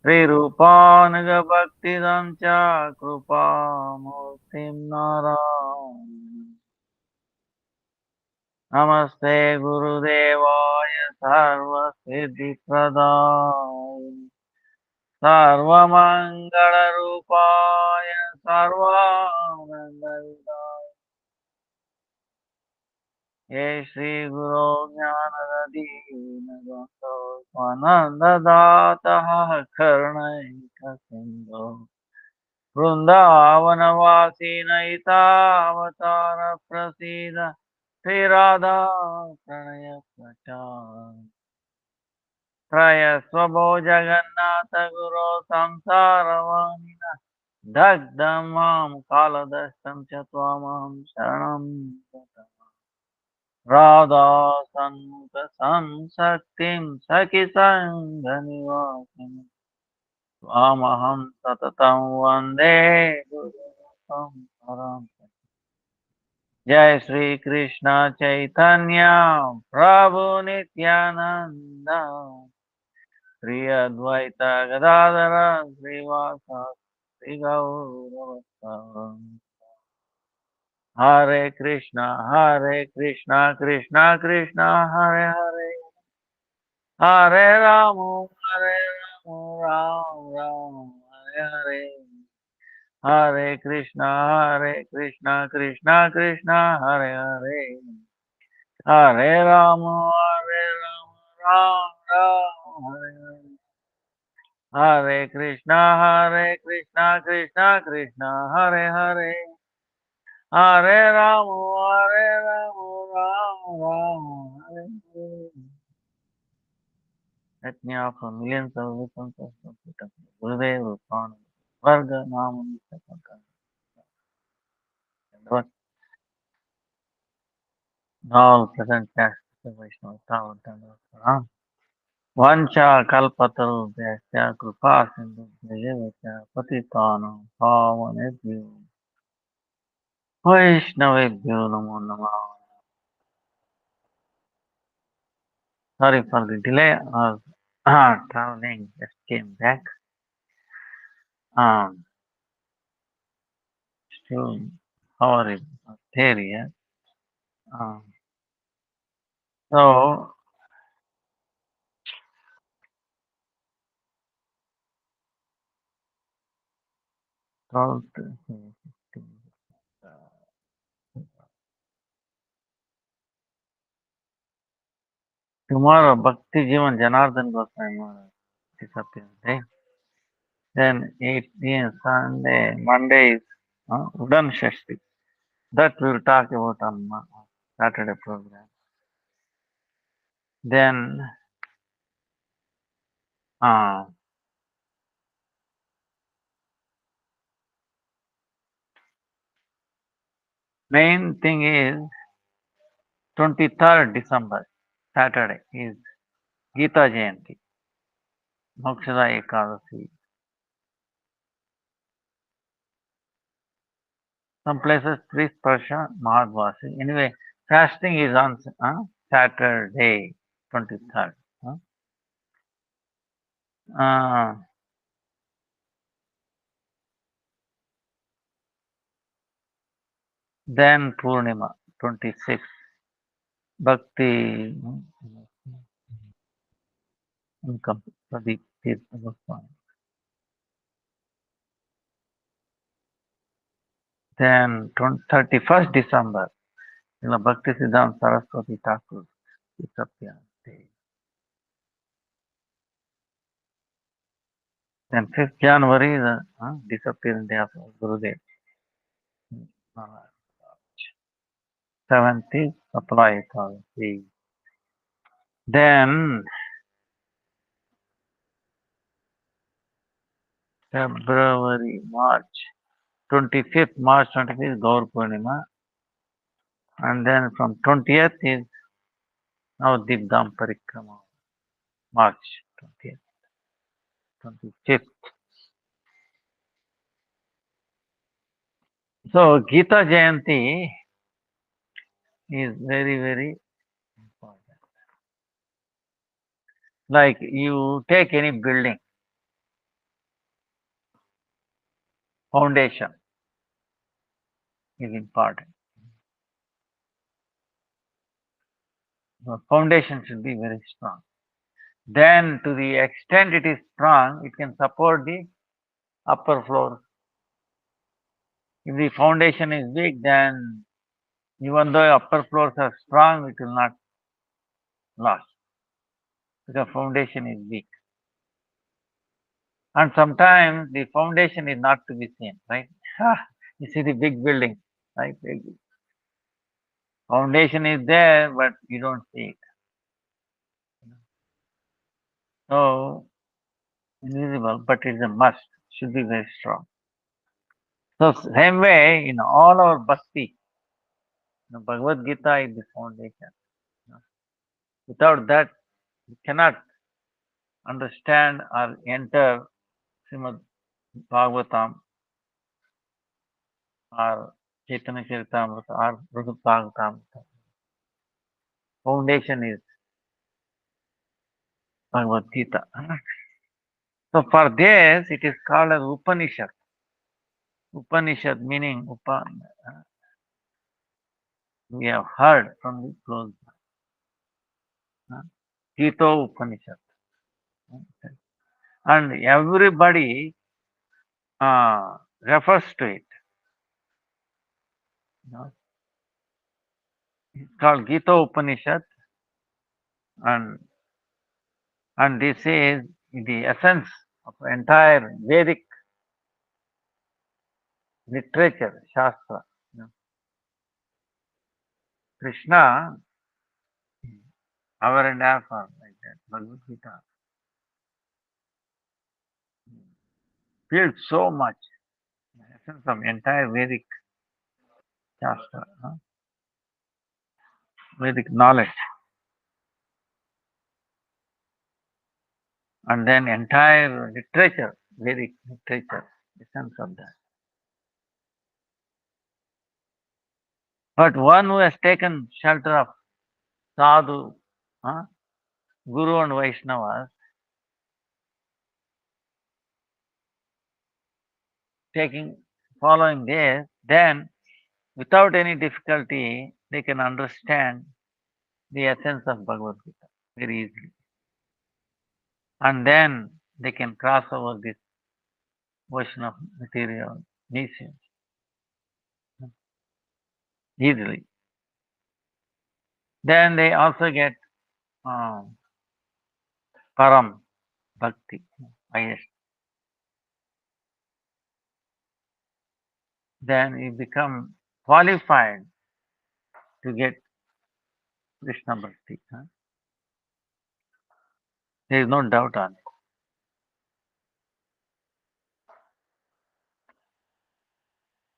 Sri Bhakti Dancha Krupa Murtim Narayana. Namaste Gurudevaya Sarva Siddhi Pradaya Sarva Mangala Rupaya Sarva Nandavidaya Ye Shri Guru Jnanadadina Swananda Data Karnaika Sindhu Vrindavanavasi Naitavatar Prasida Sri Radha Pranaya Prachar Traya Swabho Jagannatha Guru Samsaravamina Dagdamam Kaladashtam Chatvamam Sharanam Radha Sanmukha Samsaktim Saki Sanganivasim Amaham Satatam Vande Guru Param. Jai Shri Krishna Chaitanya Prabhu Nityananda Sri Advaita Gadadara Srivasa Sri Gauravatta Hare Krishna Krishna Krishna Hare Hare Hare Rama Hare Rama Ram Ram Hare Hare Hare Krishna Krishna Krishna Hare Hare Hare Rama Hare Rama Ram Ram Hare Krishna Krishna Krishna Hare Hare Hare Rama Ram Ram Hare Hare. Let me offer millions of wisdom of Gurudev Rupana Varga Namam Satakam. All present caste Vaishnava Tavat Vancha Kalpataru Vyasya Krupa Sindhu Vijayasya Patitano Pavanebhyo Vaishnavebhyo Namo Namah. Sorry for the delay. I was traveling, just came back. Um, Still, how are you? There, yeah. Um, so, 12th, tomorrow, Bhakti Jivan Janardhan Goswami Maharaj disappears, right? Then 18th Sunday, Monday is Udan Shashti. That we will talk about on Saturday program. Then, uh, main thing is 23rd December, Saturday, is Gita Jayanti, Mokshada Ekadasi. Some places Tris Prasha Mahadvasi. Anyway, fasting is on Saturday, 23rd. Uh, then Purnima, 26th. Bhakti incomplete. Pradeep Tirtha Goswami. Then 31st December, Bhakti Siddhanta Saraswati Thakur disappears. Then 5th January, the disappearance day of Gurudev. 7th is Sapala Ekadasi. Then February, March, 25th, March 25th, Gaur Purnima. And then from 20th is now Dam Parikrama, March 20th, 25th. So Gita Jayanti is very, very important. Like you take any building, foundation is important. The foundation should be very strong. Then to the extent it is strong, it can support the upper floor. If the foundation is weak, then even though upper floors are strong, it will not last because foundation is weak. And sometimes the foundation is not to be seen, right? You see the big building, right? Foundation is there, but you don't see it. So invisible, but it's a must. Should be very strong. So same way in all our bhakti, Bhagavad Gita is the foundation. Without that, you cannot understand or enter Srimad Bhagavatam or Chaitanya Charitamrita or Bhagavad Bhagavatam. Foundation is Bhagavad Gita. So for this, it is called as Upanishad. Upanishad meaning we have heard from the close. Gita Upanishad. And everybody refers to it. It's called Gita Upanishad, and this is the essence of entire Vedic literature, Shastra. Krishna, hour and a half or like that, Bhagavad Gita, filled so much, the essence of entire Vedic Shastra, Vedic knowledge, and then entire literature, Vedic literature, essence of that. But one who has taken shelter of sadhu, guru and Vaishnavas, following this, then without any difficulty, they can understand the essence of Bhagavad Gita very easily. And then they can cross over this ocean of material nations easily. Then they also get param bhakti, highest. Then you become qualified to get Krishna bhakti. There is no doubt on it.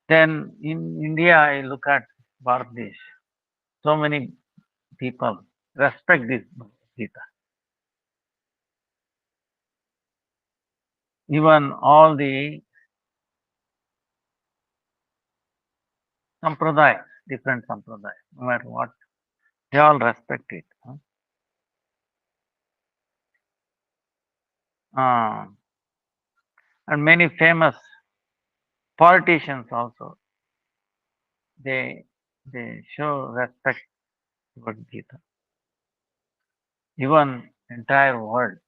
Then in India, I look at Bharatish. So many people respect this Bhagavad Gita. Even all the sampradayas, different sampradayas, no matter what, they all respect it. And many famous politicians also, they show respect towards Gita. Even entire world,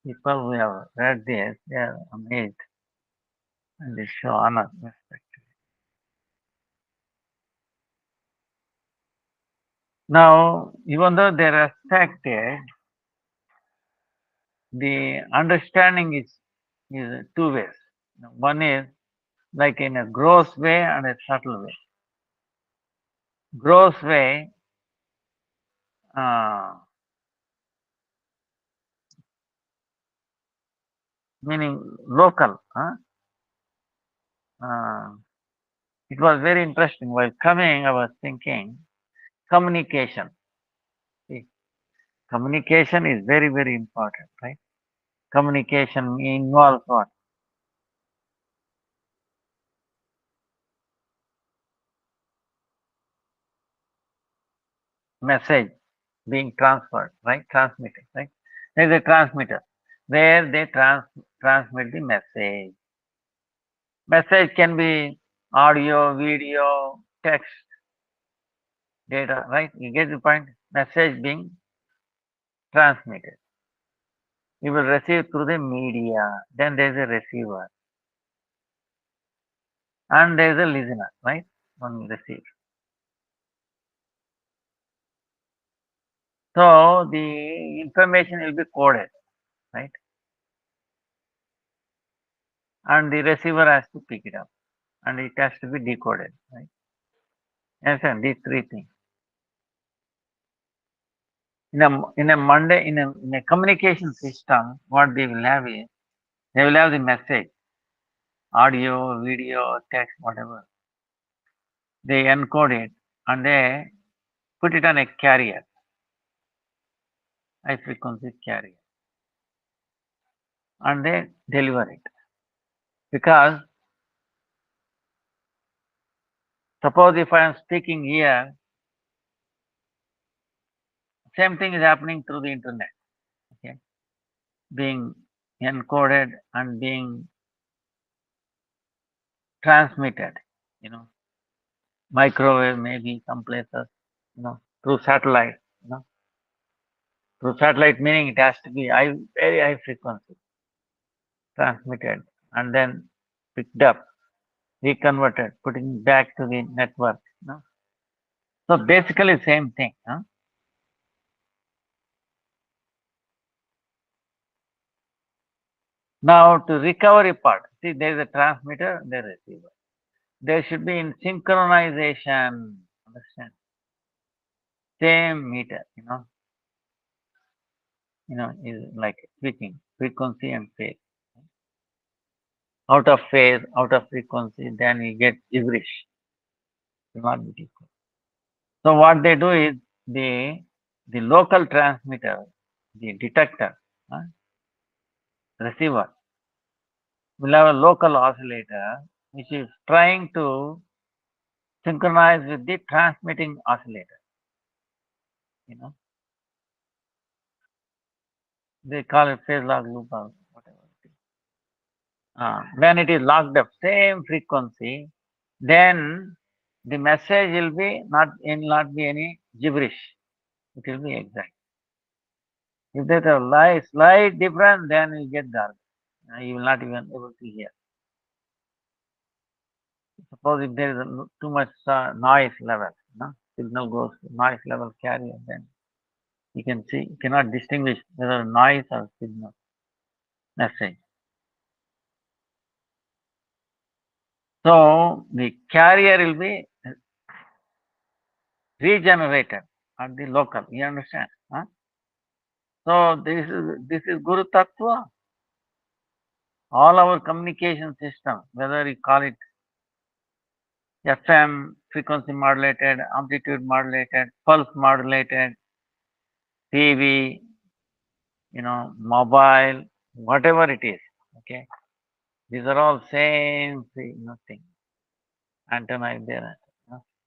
people who have read this, they are amazed and they show honor, respect. Now, even though they respect it, the understanding is two ways. One is like in a gross way and a subtle way. Gross way, meaning local. It was very interesting. While coming, I was thinking communication. See, communication is very, very important, right? Communication involves what? Message being transferred, right? Transmitted, right? There is a transmitter where they transmit the message. Message can be audio, video, text, data, right? You get the point? Message being transmitted. You will receive through the media. Then there is a receiver. And there is a listener, right? One receives. So the information will be coded, right? And the receiver has to pick it up. And it has to be decoded, right? Understand these three things. In a communication system, what they will have is they will have the message, audio, video, text, whatever. They encode it and they put it on a carrier, high frequency carrier, and they deliver it. Because suppose if I am speaking here, same thing is happening through the internet, okay, being encoded and being transmitted, you know, microwave maybe some places, through satellite, through satellite meaning it has to be very high frequency transmitted and then picked up, reconverted, putting back to the network. So basically same thing. Now to recovery part, see there is a transmitter, there is a receiver. There should be in synchronization, understand? Same meter, is like switching frequency and phase. Out of frequency, then you get gibberish. Will not be equal. So what they do is the local transmitter, the detector, uh, receiver, will have a local oscillator which is trying to synchronize with the transmitting oscillator. You know, they call it phase lock loop or whatever it is. When it is locked up, same frequency, then the message will not be any gibberish. It will be exact. If there's a slight difference, then you get dark. You will not even able to hear. Suppose if there is too much noise level, signal goes to noise level carrier, then you cannot distinguish whether noise or signal message. So the carrier will be regenerated at the local. You understand? So this is Guru Tattva. All our communication system, whether you call it FM, frequency modulated, amplitude modulated, pulse modulated, TV, mobile, whatever it is. Okay, these are all same thing. Antenna is there.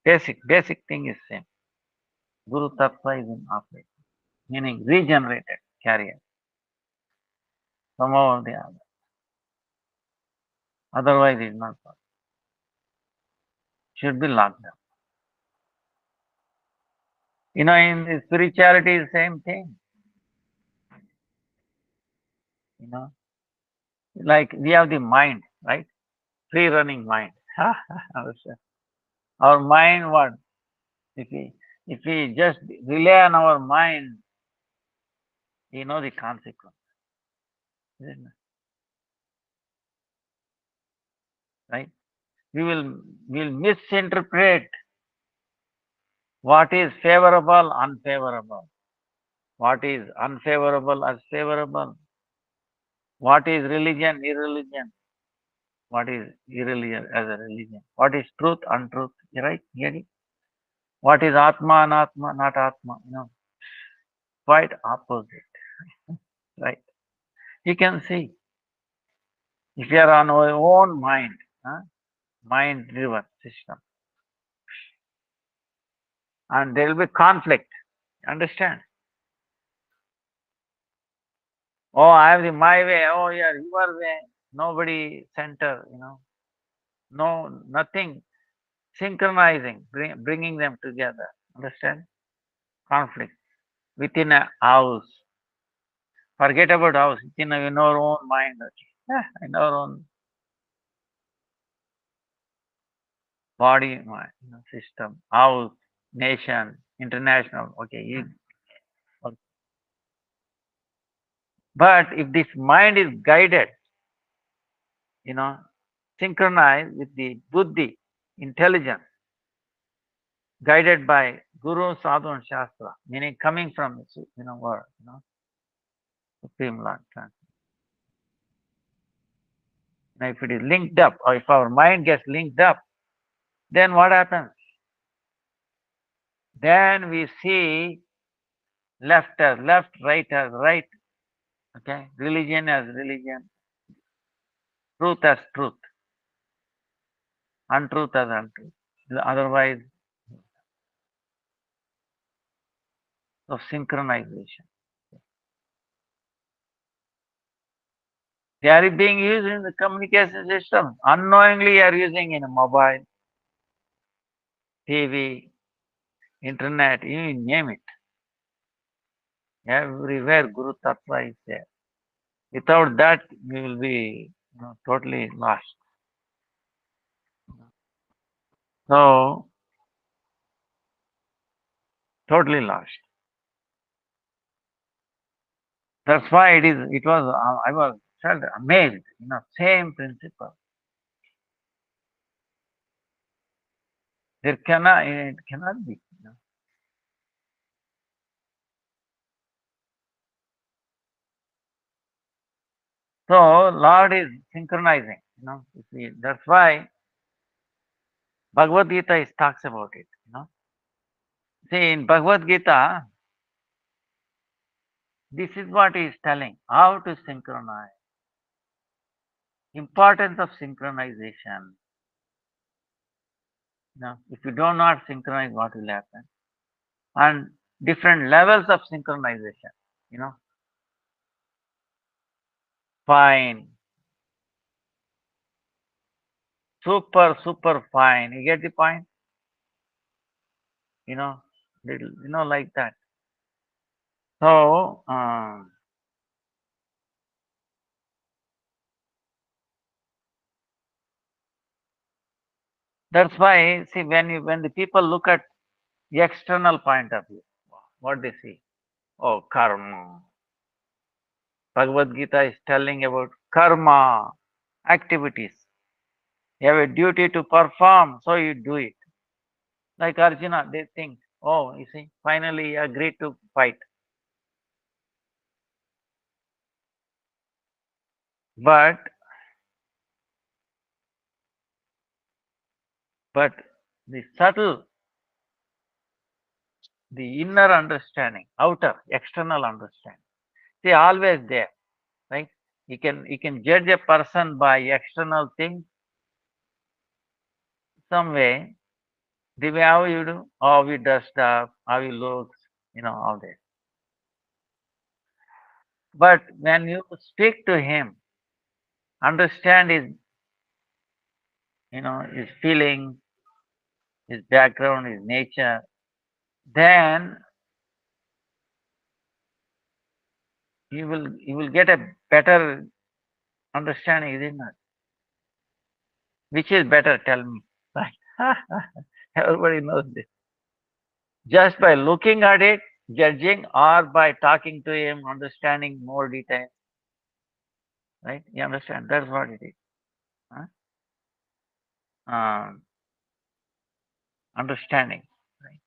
Basic thing is same. Guru Tattva is in operation, meaning regenerated carrier somehow or the other. Otherwise, it is not possible. Should be locked down. In the spirituality, is same thing. Like we have the mind, right? Free running mind. Understand? Our mind, what? If we if we just rely on our mind, you know the consequence, isn't it? Right? We will misinterpret what is favorable, unfavorable, what is unfavorable as favorable, what is religion, irreligion, what is irreligion as a religion, what is truth, untruth, right? Get it? What is Atma, Anatma, not Atma, quite opposite, right? You can see if you are on our own mind, mind driven system, and there will be conflict. Understand? Oh, I have my way. Oh, yeah, your way. Nobody center. No, nothing synchronizing, bringing them together. Understand? Conflict within a house. Forget about house. In our own mind, okay? In our own body, mind, system, house, nation, international. Okay. Okay. But if this mind is guided, you know, synchronized with the buddhi, intelligence, guided by Guru, Sadhu, and Shastra, meaning coming from the word, Supreme Lord. Now, if it is linked up, or if our mind gets linked up, then what happens? Then we see left as left, right as right, okay, religion as religion, truth as truth, untruth as untruth. Otherwise, of synchronization. They are being used in the communication system. Unknowingly, you are using in a mobile, TV, internet, you name it. Everywhere Guru Tattva is there. Without that, we will be totally lost. So, totally lost. That's why I was felt amazed, same principle. It cannot be. So, Lord is synchronizing, that's why Bhagavad Gita talks about it, See, in Bhagavad Gita, this is what he is telling, how to synchronize, importance of synchronization. If you do not synchronize, what will happen? And different levels of synchronization, you know, fine, super, super fine. You get the point? You know, little, like that. So, that's why, see, when the people look at the external point of view, what they see? Oh, karma. Bhagavad Gita is telling about karma, activities. You have a duty to perform, so you do it. Like Arjuna, they think, oh, you see, finally he agreed to fight. But but the subtle, the inner understanding, outer, external understanding, they always there, right? You can judge a person by external things some way, the way how you do, how he dressed up, how he looks, all this. But when you speak to him, understand his feelings, his background, his nature, then you will get a better understanding, isn't it? Which is better? Tell me. Right? Everybody knows this. Just by looking at it, judging, or by talking to him, understanding more detail. Right? You understand? That's what it is. Huh? Understanding. Right?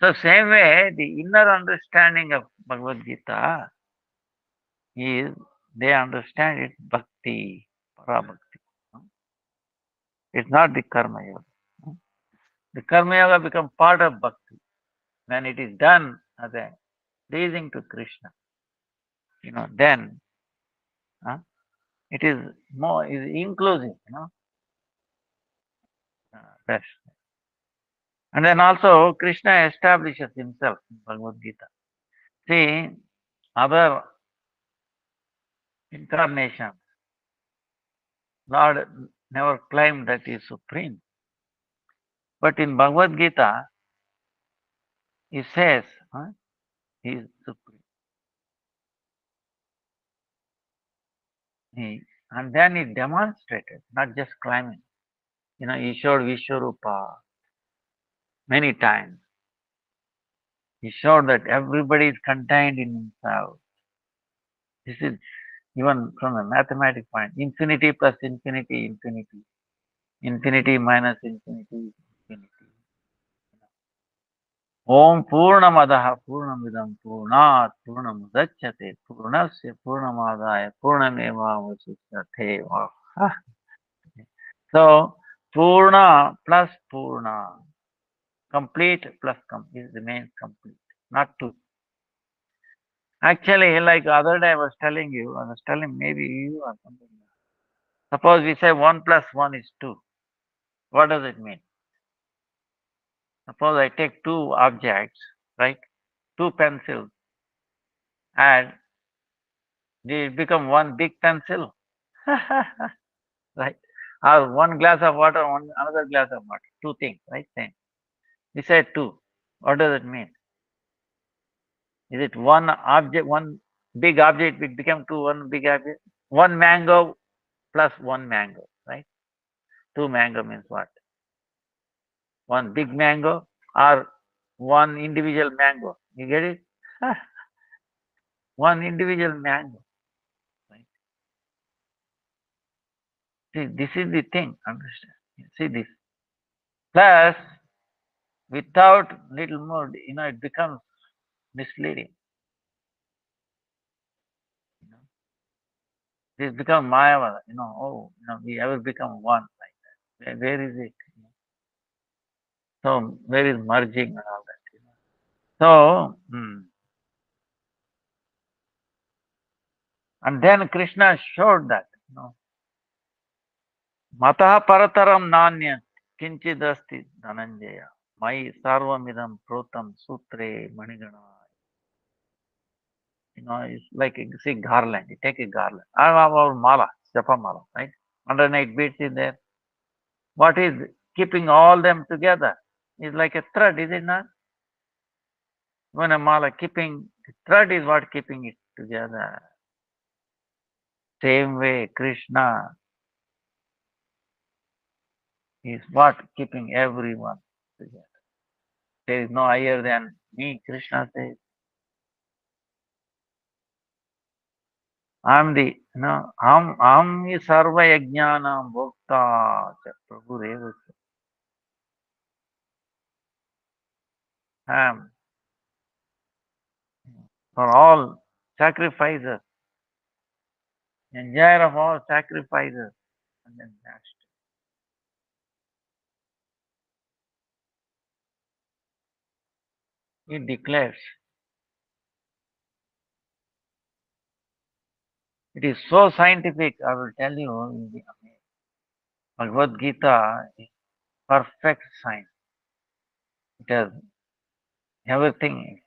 So same way, the inner understanding of Bhagavad Gita is they understand it bhakti, parabhakti. It's not the karma yoga. The karma yoga becomes part of bhakti when it is done as a pleasing to Krishna. Then uh, it is more is inclusive. Best. And then also Krishna establishes himself in Bhagavad Gita. See, other incarnations, Lord never claimed that he is supreme. But in Bhagavad Gita, he says he is supreme. And then he demonstrated, not just claiming. He showed Vishwarupa many times. He showed that everybody is contained in himself. This is even from a mathematical point. Infinity plus infinity, infinity. Infinity minus infinity, infinity. Om Purnamadaha Purnamidam Purnat Purnamudachyate Purnasya Purnamadaya Purnameva Vasishyate. Wow. So Purna plus Purna. Complete plus complete remains complete. Not two. Actually, like the other day I was telling maybe you or something. Suppose we say 1 plus 1 is 2. What does it mean? Suppose I take two objects, right? Two pencils, and they become one big pencil. Right? Or one glass of water, another glass of water. Two things, right? Same. We said two. What does it mean? Is it one object, one big object, it become two, one big object? One mango plus one mango, right? Two mango means what? One big mango or one individual mango. You get it? One individual mango. Right? See, this is the thing. Understand? See this. Plus, without little more, it becomes misleading. You know, this becomes Mayavada. We ever become one like that. Where is it? So, where is merging and all that? So, and then Krishna showed that. Mataha parataram nanya kinchidasti dhananjaya. Mai sarvamidam protam sutre manigana. It's like see garland. You take a garland. Our mala, japa mala, right? 108 beads in there. What is keeping all them together? Is like a thread, is it not? When a mala keeping thread is what keeping it together. Same way, Krishna is what keeping everyone together. There is no higher than me, Krishna says. I'm the sarva yajnana bhokta cha Prabhu Reva. I'm for all sacrifices, enjoyer of all sacrifices. And then next, he declares, it is so scientific, I will tell you, in the Bhagavad Gita is perfect science. It has everything.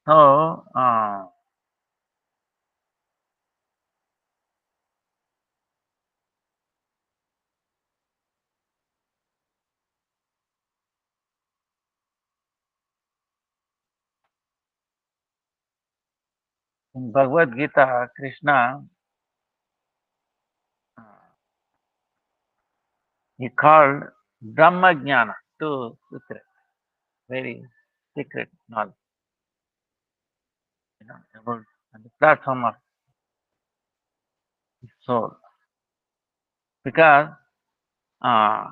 So, in Bhagavad Gita, Krishna, uh, he called Brahma Jnana to secret, very secret knowledge, about the platform of soul. Because uh,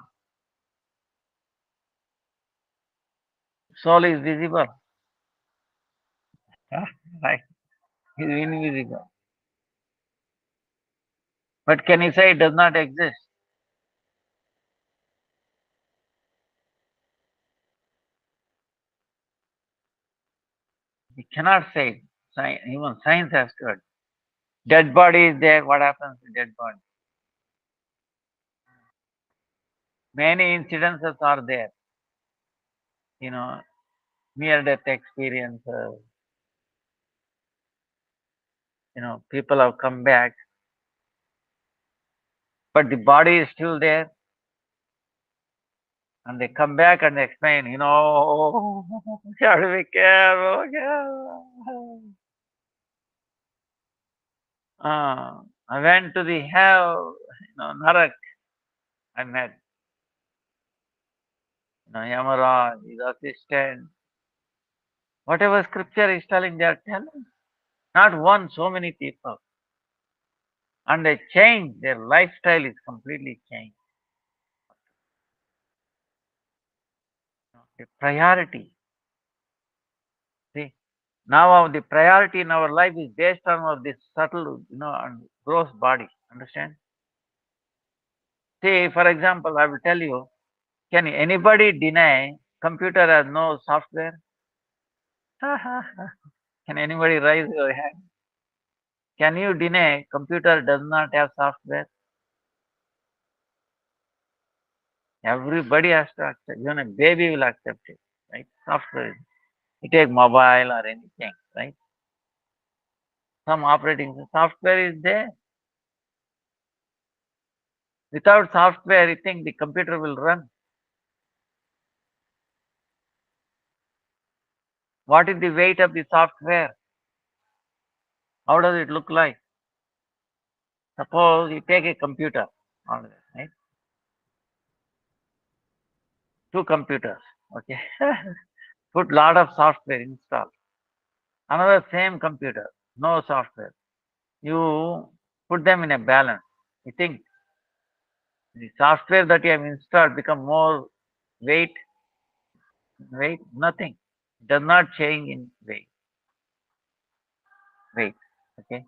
soul is visible, right? It is invisible. But can you say it does not exist? We cannot say it. Even science has to. Dead body is there. What happens to dead body? Many incidences are there. You know, near death experiences. People have come back but the body is still there. And they come back and explain, you have to be careful, careful. I went to the hell, Narak. I met, Yamaraj, his assistant. Whatever scripture is telling, they are telling. Not one, so many people. And they change, their lifestyle is completely changed. The priority. See, now the priority in our life is based on of this subtle, and gross body. Understand? See, for example, I will tell you, can anybody deny computer has no software? Can anybody raise your hand? Can you deny computer does not have software? Everybody has to accept. Even a baby will accept it, right? Software. You take mobile or anything, right? Some operating software is there. Without software, you think the computer will run? What is the weight of the software? How does it look like? Suppose you take a computer, right? Two computers, okay? Put lot of software installed. Another same computer, no software. You put them in a balance. You think the software that you have installed become more weight? Weight? Nothing. It does not change in weight. Weight. Okay.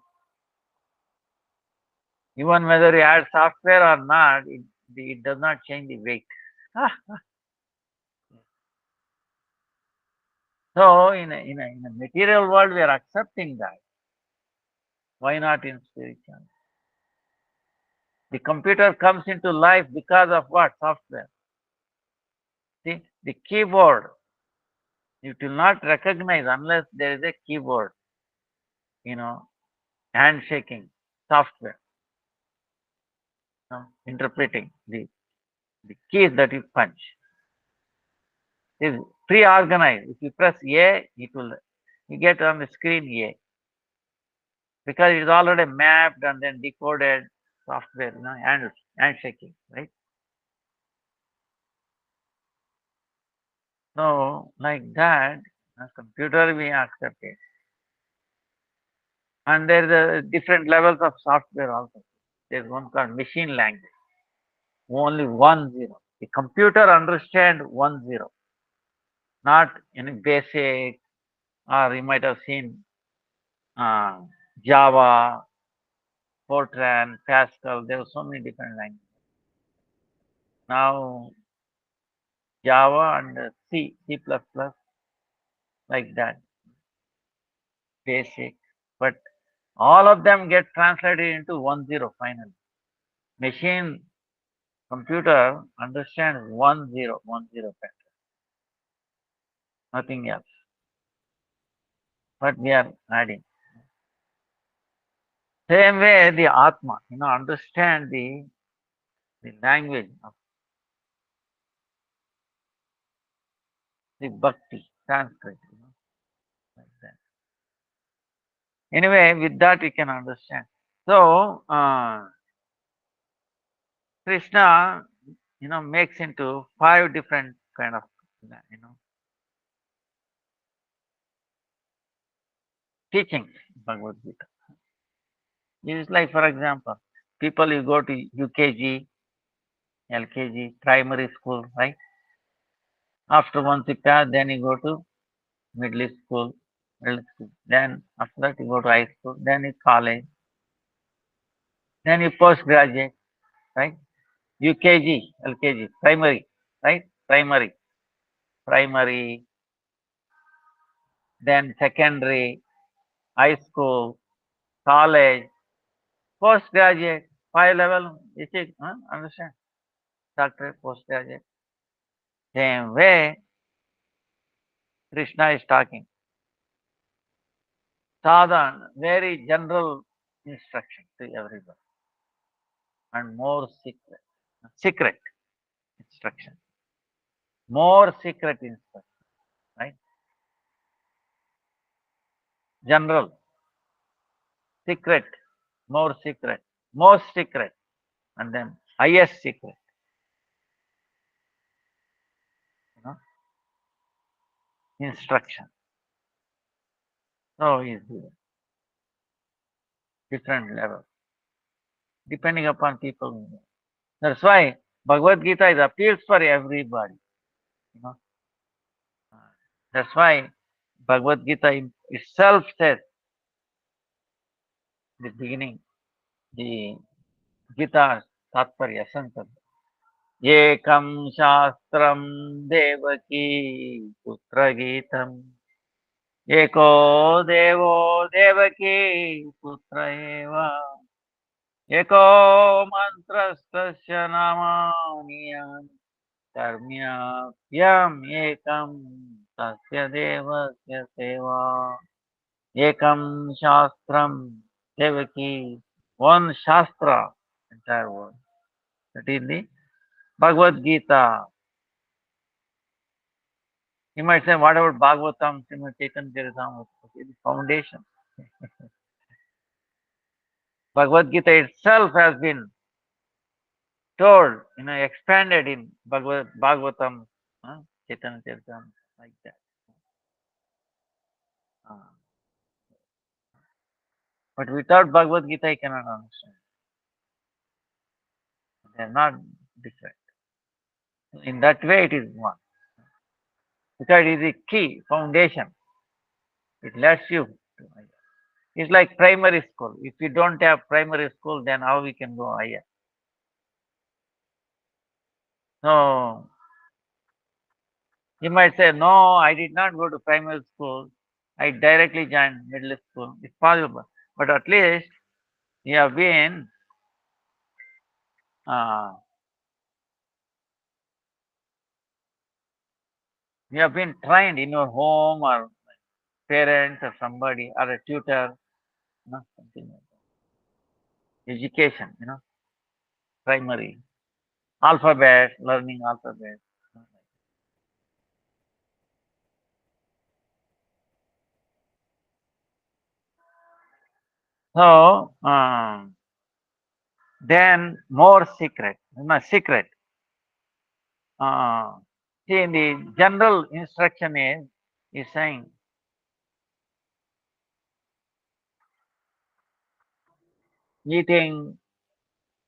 Even whether you add software or not, it does not change the weight. So in a material world, we are accepting that. Why not in spiritual? The computer comes into life because of what? Software. See, the keyboard, you will not recognize unless there is a keyboard, you know, handshaking, software, interpreting the keys that you punch. It is pre-organized. If you press A, you get on the screen A. Because it is already mapped and then decoded software, handshaking, right? So, like that, a computer we accept it. And there are different levels of software also. There's one called machine language, only 1 0. The computer understand 1 0, not any basic, or you might have seen uh, Java, Fortran, Pascal. There are so many different languages. Now Java and C++, like that, basic. But all of them get translated into 1 0 finally. Machine computer understands 1 0 pattern, nothing else. But we are adding. Same way the Atma, understand the language of the Bhakti, Sanskrit, like that. Anyway, with that we can understand. So Krishna, makes into 5 different kind of, you know, teachings in Bhagavad Gita. It is like, for example, people you go to UKG, LKG, primary school, right? After once you pass, then you go to middle school. Then after that you go to high school, then you college, then you postgraduate, right? UKG, LKG, primary, right? Primary, then secondary, high school, college, postgraduate, 5 level, you see, understand? Doctorate, postgraduate. Same way, Krishna is talking. Sadhan, very general instruction to everybody. and more secret. Secret instruction. More secret instruction, right? General, secret, more secret, most secret, and then highest secret, you know, instruction. So is different level, depending upon people. That's why Bhagavad Gita is appeals for everybody. You know, that's why Bhagavad Gita itself says the beginning, the Gita Tatparya essence of Ekam Shastram Devaki Putra Gitam Eko Devo Devaki Putra Eva Eko Mantrastasya Namani Karmyapyam Ekam Tasya Devasya Seva Ekam Shastram Devaki, one Shastra, entire word. That is the Bhagavad Gita. You might say, what about Bhagavatam, Srimad Chaitanya Charitamrita? It is foundation. Bhagavad Gita itself has been told, expanded in Bhagavatam, Chaitanya Charitamrita, like that. Uh, but without Bhagavad Gita, I cannot understand. They are not different. In that way, it is one. Because it is a key, foundation. It lets you. It's like primary school. If you don't have primary school, then how we can go higher? So you might say, no, I did not go to primary school. I directly joined middle school. It's possible. But at least you have been uh, trained in your home or parents or somebody or a tutor, something like that. Education, primary. Alphabet, learning alphabet. So then more secret, secret. Uh, See, in the general instruction is saying eating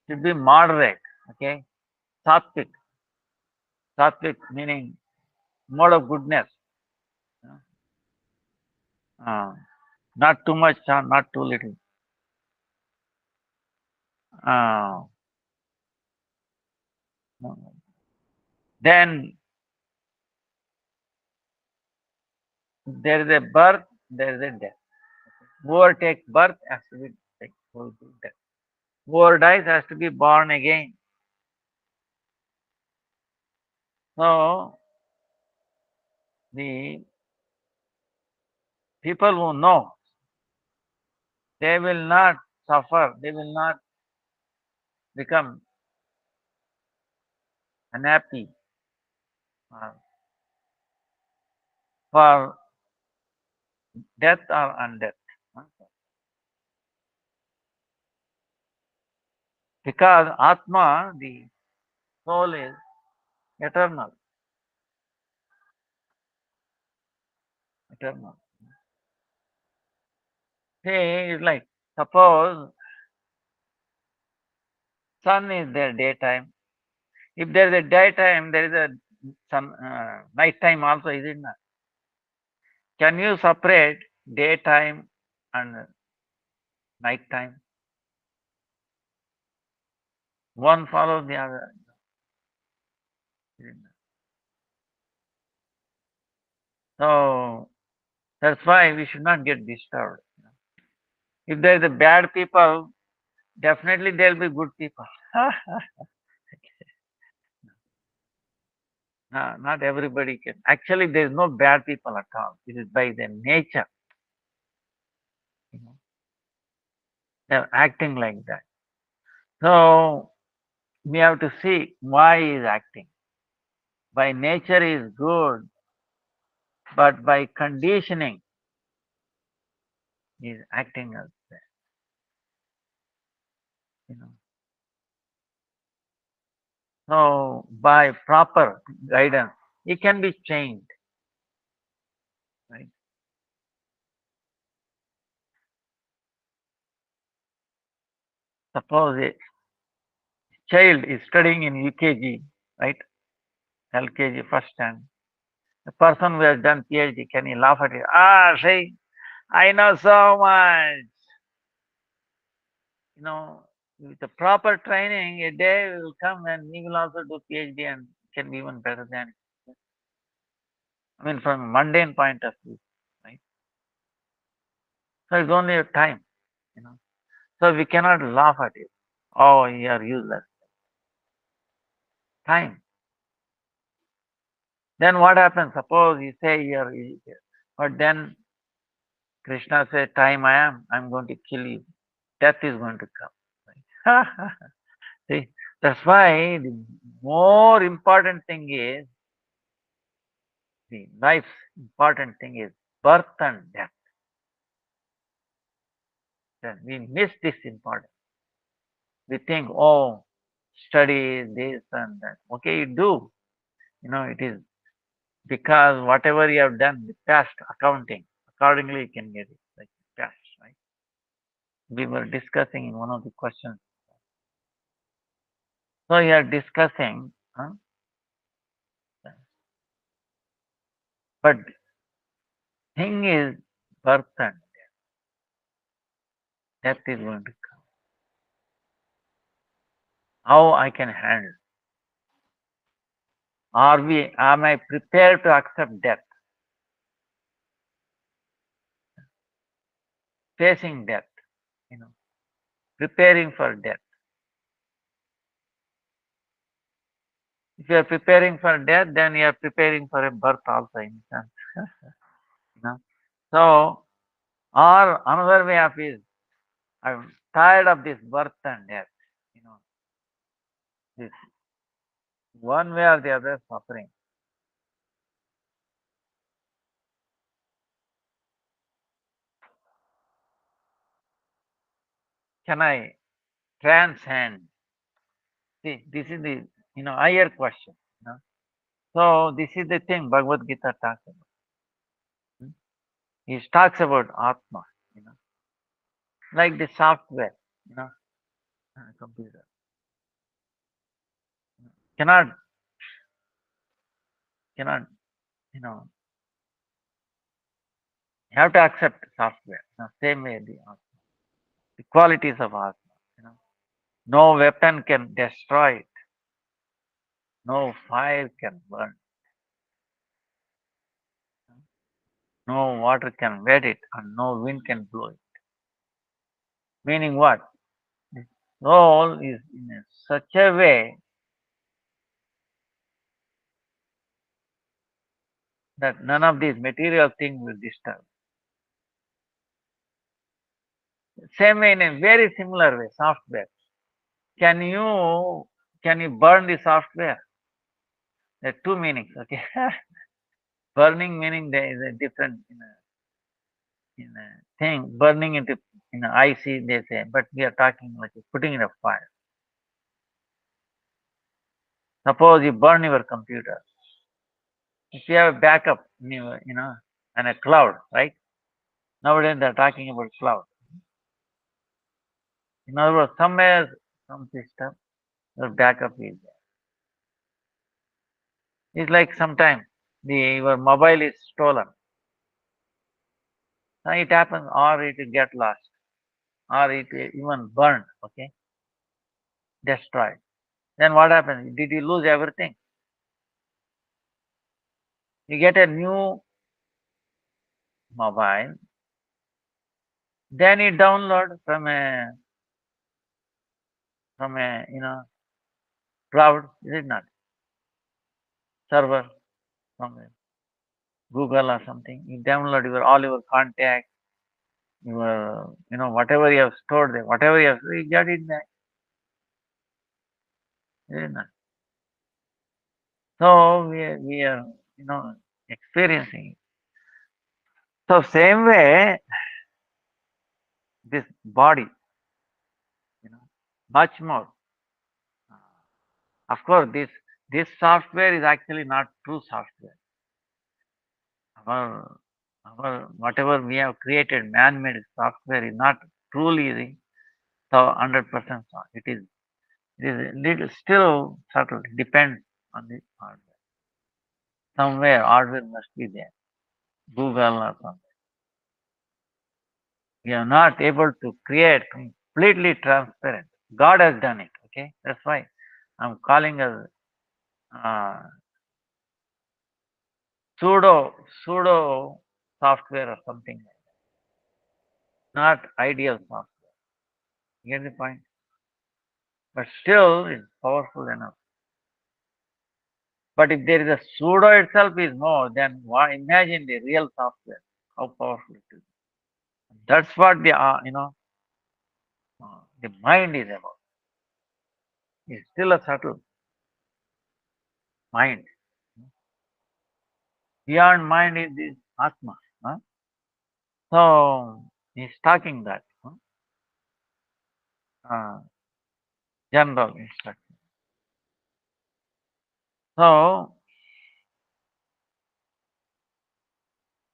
should be moderate. Okay, sattvic, sattvic meaning mode of goodness. Uh, Not too much, not too little. Uh, then there is a birth, there is a death. Whoever takes birth has to be goes to death. Whoever dies has to be born again. So the people who know, they will not suffer, they will not become unhappy uh, for death or undeath. Because Atma, the soul, is eternal. Eternal. See, it's like, suppose sun is there daytime. If there is a daytime, there is a nighttime also, is it not? Can you separate daytime and nighttime? One follows the other. So that's why we should not get disturbed. If there is a bad people, definitely there will be good people. No, not everybody can. Actually, there is no bad people at all. It is by their nature. You know, they are acting like that. So we have to see why he is acting. By nature he is good, but by conditioning he is acting as bad. You know. So by proper guidance, he can be changed. Right? Suppose a child is studying in UKG, right? LKG first time. The person who has done PhD, can he laugh at it? Ah, say, I know so much. You know, with the proper training, a day will come and he will also do PhD and can be even better than. I mean, from a mundane point of view, right? So it's only a time, you know. So we cannot laugh at it. Oh, you are useless. Time. Then what happens? Suppose you say you are useless, but then Krishna says, "Time I am. I'm going to kill you. Death is going to come." Right? See, that's why the more important thing is the life's important thing is birth and death. Then we miss this important. We think, oh, study this and that. Okay, you do. You know, it is because whatever you have done, the past accounting, accordingly you can get it. Like past, right? We were discussing in one of the questions. So you are discussing, but thing is birth and death is going to come. How I can handle? Am I prepared to accept death? Facing death, you know, preparing for death. If you are preparing for death, then you are preparing for a birth also in sense. You know. So, or another way of is, I'm tired of this birth and death. You know, this one way or the other suffering. Can I transcend? See, this is the higher question. You know. So this is the thing Bhagavad Gita talks about. Hmm. He talks about Atma, you know, like the software, you know, computer cannot cannot you know you have to accept software. You know, same way the qualities of Atma. You know, no weapon can destroy it, no fire can burn, no water can wet it, and no wind can blow it. Meaning what? The soul is in such a way that none of these material things will disturb. Same way, in a very similar way, software. Can you can you burn the software? There are two meanings. Okay, burning meaning there is a different thing. Burning into IC they say, but we are talking like putting in a fire. Suppose you burn your computer. If you have a backup, and a cloud, right? Nowadays they are talking about cloud. In other words, somewhere, some system, your backup is there. It's like sometimes your mobile is stolen. Now it happens, or it will get lost, or it will even burned, okay, destroyed. Then what happens? Did you lose everything? You get a new mobile, then you download from a cloud, is it not? Server from Google or something. You download all your contacts, whatever you have stored there, whatever you get it there. Very nice. So we are, experiencing it. So same way, this body, much more. Of course, this software is actually not true software. Our our whatever we have created, man-made software is not truly the 100% soft. It is little still subtle. It depends on the hardware. Somewhere hardware must be there. Google or something. We are not able to create completely transparent. God has done it. Okay, that's why I'm calling us uh, pseudo software or something like that. Not ideal software. You get the point? But still, it's powerful enough. But if there is a pseudo itself is more, then imagine the real software, how powerful it is. That's what the mind is about. It's still a subtle mind. Beyond mind is this Atma. Huh? So he's talking that uh, general instruction. So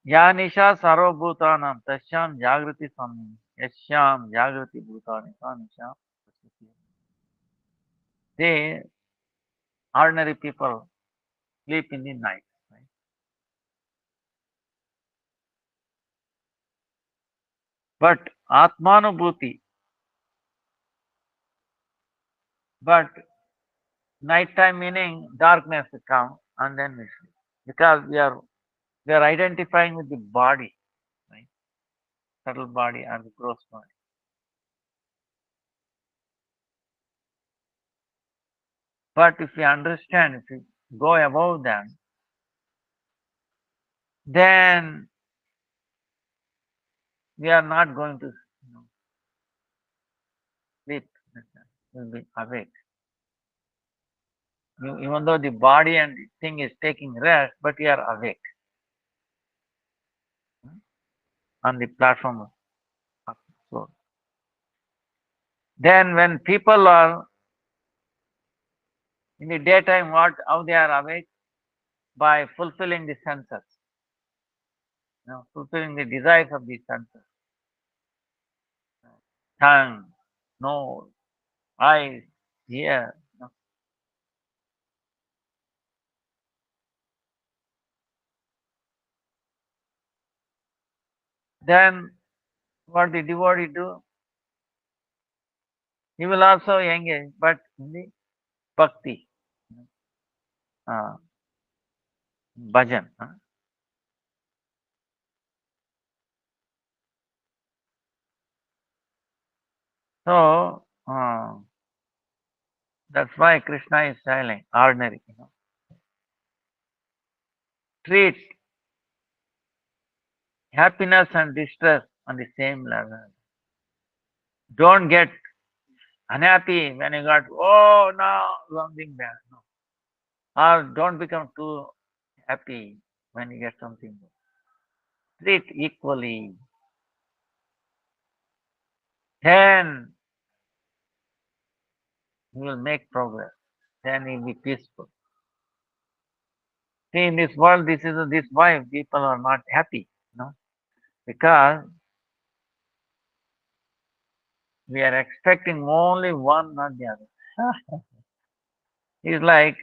Ya Nisha Sarvabhutanam Tasyam Jagrati Samyam Yasyam Jagrati Bhutani Sa Nisha. They ordinary people sleep in the night. Right? But Atmanubhuti, but nighttime meaning darkness will come and then we sleep. Because we are identifying with the body, right? Subtle body and the gross body. But if we understand, if we go above them, then we are not going to sleep. We'll be awake. Even though the body and the thing is taking rest, but we are awake on the platform of soul. Then when people are in the daytime, how they are awake? By fulfilling the senses, fulfilling the desires of the senses. Tongue, nose, eyes, ear. Then what the devotee do? He will also engage, but in the bhakti, uh, bhajan. So that's why Krishna is telling ordinary. Treat happiness and distress on the same level. Don't get unhappy when you got no something bad. No. Or don't become too happy when you get something good. Treat equally. Then you will make progress. Then you'll be peaceful. See, in this world, this why people are not happy, because we are expecting only one, not the other. It's like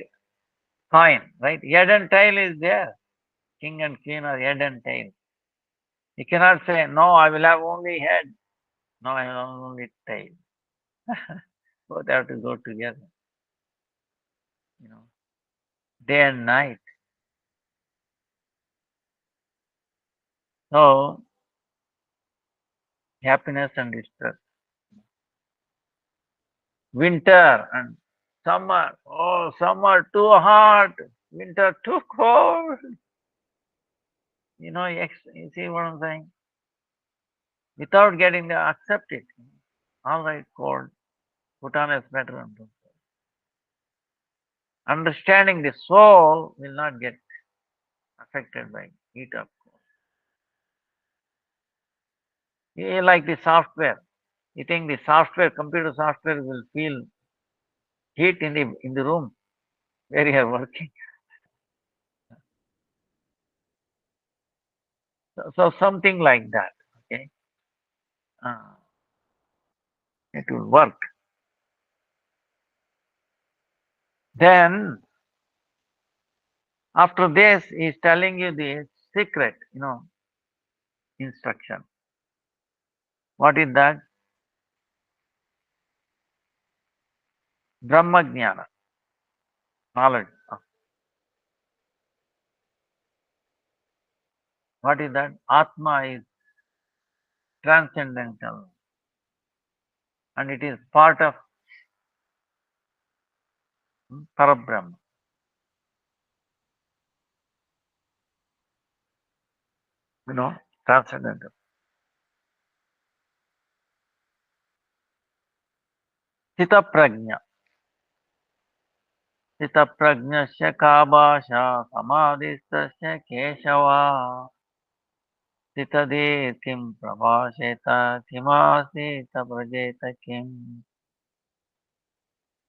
coin, right? Head and tail is there. King and queen are head and tail. You cannot say, no, I will have only head. No, I will have only tail. Both have to go together, you know, day and night. So, happiness and distress. Winter and summer. Oh, summer too hot. Winter too cold. You see what I'm saying? Without getting the accept it. All right, cold. Put on a sweater and do. Understanding the soul will not get affected by heat of coal. Like the software. You think the software, computer software will feel heat in the room where you are working. So something like that. Okay. Uh, it will work. Then after this, he is telling you the secret, instruction. What is that? Brahma Jnana, knowledge. What is that? Atma is transcendental and it is part of Parabrahma, you know, transcendental. Chita Prajna. Chita Prajnasya Kabasha Samadhistasya Keshava. Chitade Kim Prabhasheta Kimasita Prajeta Kim.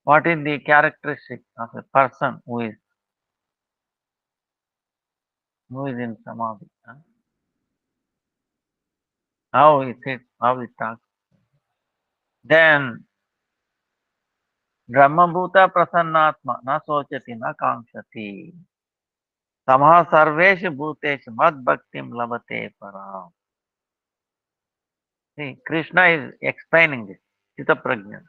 What is the characteristic of a person who is in Samadhi? Huh? How he sits, how he talks. Then Brahmabhuta Prasannatma na sochati na kankshati. Samah sarveshu bhuteshu mad bhaktim labate param. See, Krishna is explaining this. Chita Prajna.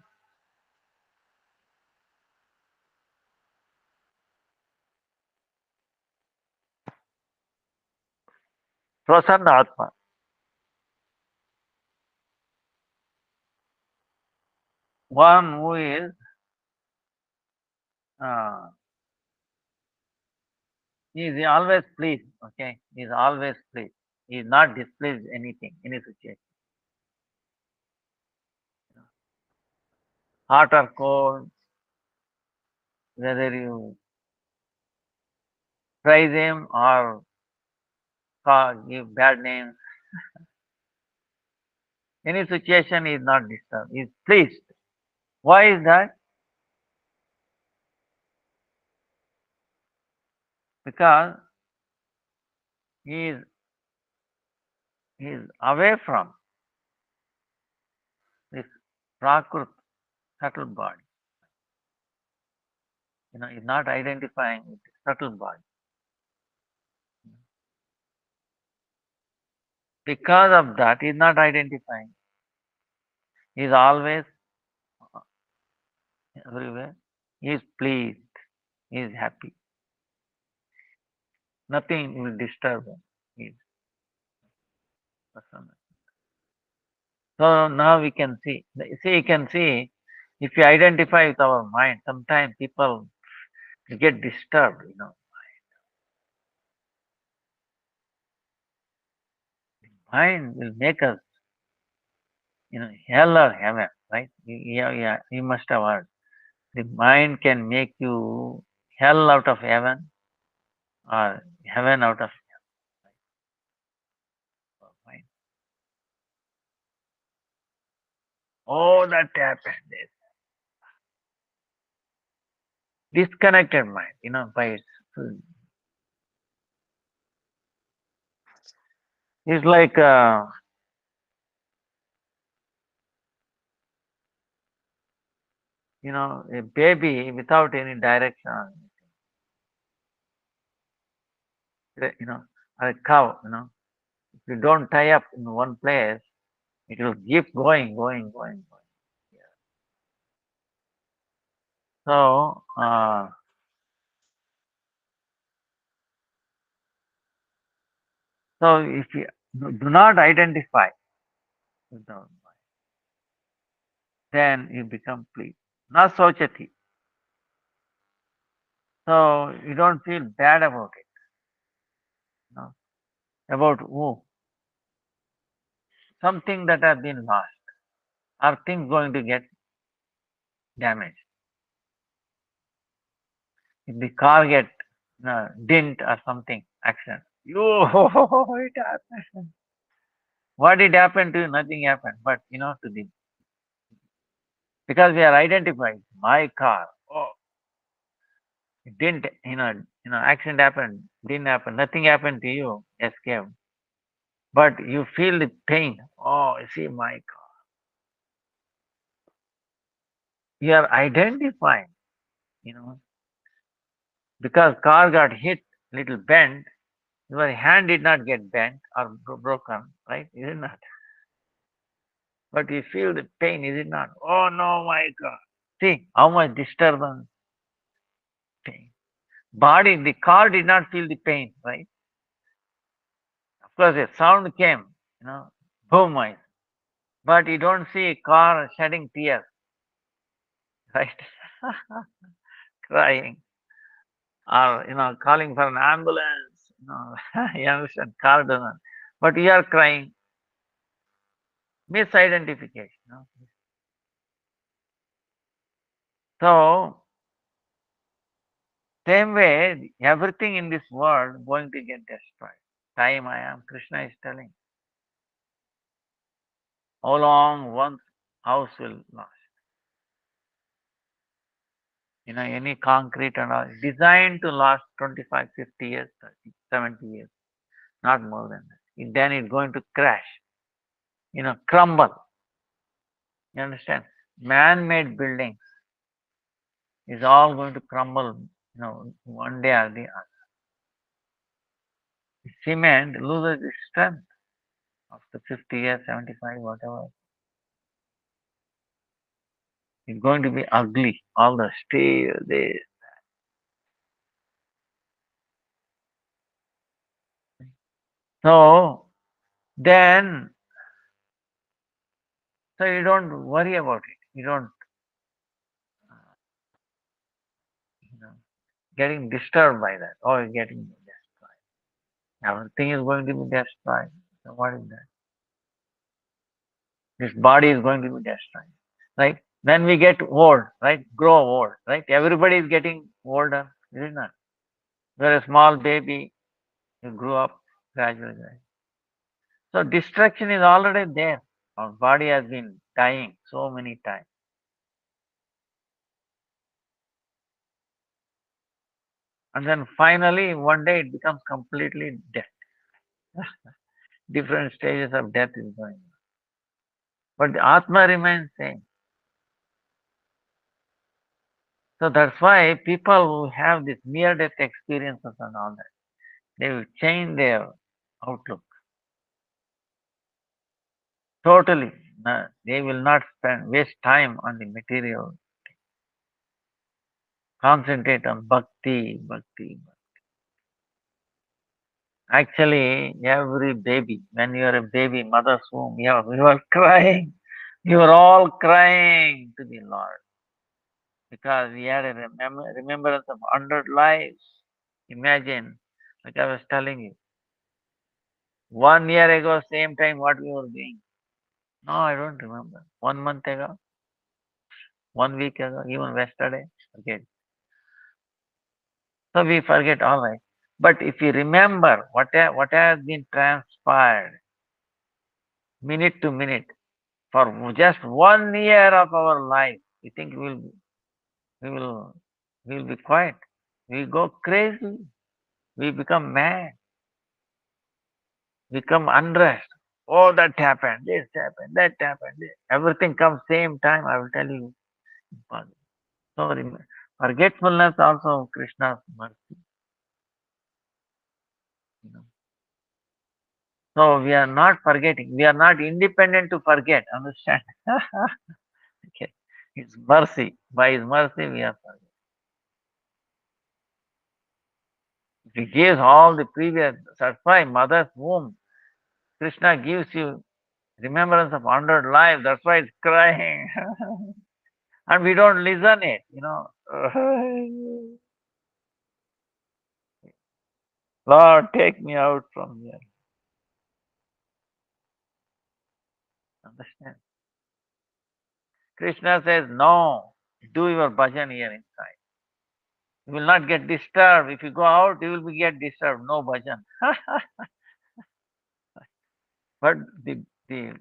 Prasanna Atma. One who uh, is always pleased. Okay, he is always pleased. He is not displeased anything, any situation. Hot or cold, whether you praise him or give bad names, any situation is not disturbed. He is pleased. Why is that? Because he is he is away from this Prakrut subtle body. He's not identifying with the subtle body. Because of that, he's not identifying. He's always everywhere. He's pleased. He's happy. Nothing will disturb him. He's personal. So now we can see. See, you can see if you identify with our mind, sometimes people get disturbed. Mind will make us, hell or heaven, right? Yeah, yeah, you must have heard. The mind can make you hell out of heaven or heaven out of mind. Oh, that happened. This disconnected mind, by it's like a baby without any direction. Or a cow. If you don't tie up in one place, it will keep going, going, going, going. So if you do not identify with the mind, then you become pleased. Not sochati. So you don't feel bad about it. No? About something that has been lost. Are things going to get damaged? If the car get dent or something, accident, it happened. What did happen to you? Nothing happened. But to the because we are identified, my car. Oh, it didn't, accident happened, didn't happen, nothing happened to you, escape. But you feel the pain. Oh, see my car. You are identified, you know, because car got hit, little bent. Your hand did not get bent or broken, right? Is it not? But you feel the pain, is it not? Oh no, my God. See how much disturbance, pain. Body, the car did not feel the pain, right? Of course, a sound came, boom, noise. But you don't see a car shedding tears, right? Crying or, calling for an ambulance, you understand, car doesn't. But you are crying, misidentification. So, same way, everything in this world going to get destroyed. Time I am, Krishna is telling. How long one's house will last? Any concrete and all, designed to last 25, 50 years, 30, 70 years, not more than that. Then it's going to crash, crumble. You understand? Man-made buildings is all going to crumble, one day or the other. Cement loses its strength after 50 years, 75, whatever. It's going to be ugly. All the steel, this. So then, so you don't worry about it. You don't, you know, getting disturbed by that. Oh, you're getting destroyed. Everything is going to be destroyed. So what is that? This body is going to be destroyed, right? When we get old, right? Grow old, right? Everybody is getting older, is it not? You're a small baby, you grew up gradually, right? So destruction is already there. Our body has been dying so many times. And then finally, one day it becomes completely death. Different stages of death is going on. But the Atma remains same. So that's why people who have this near death experiences and all that, they will change their outlook totally. They will not waste time on the material. Concentrate on bhakti, bhakti. Actually, every baby, when you are a baby, mother's womb, you are crying. You are all crying to the Lord because we had a remembrance of 100 lives. Imagine, like I was telling you, 1 year ago, same time, what we were doing. No, I don't remember. 1 month ago, 1 week ago, even yesterday. Okay. So we forget, all right. But if you remember what has been transpired minute to minute for just 1 year of our life, you think we will we will be quiet. We go crazy. We become mad. Become unrest. Oh, that happened. This happened. That happened. Everything comes same time. I will tell you. So forgetfulness also Krishna's mercy. You know. So we are not forgetting. We are not independent to forget. Understand? Okay. His mercy. By His mercy we are forgetting. If He gives all the previous, that's why mother's womb, Krishna gives you remembrance of 100 lives. That's why it's crying. And we don't listen it. Lord, take me out from here. Understand? Krishna says, no, do your bhajan here inside. You will not get disturbed. If you go out, you will be get disturbed. No bhajan. But the, the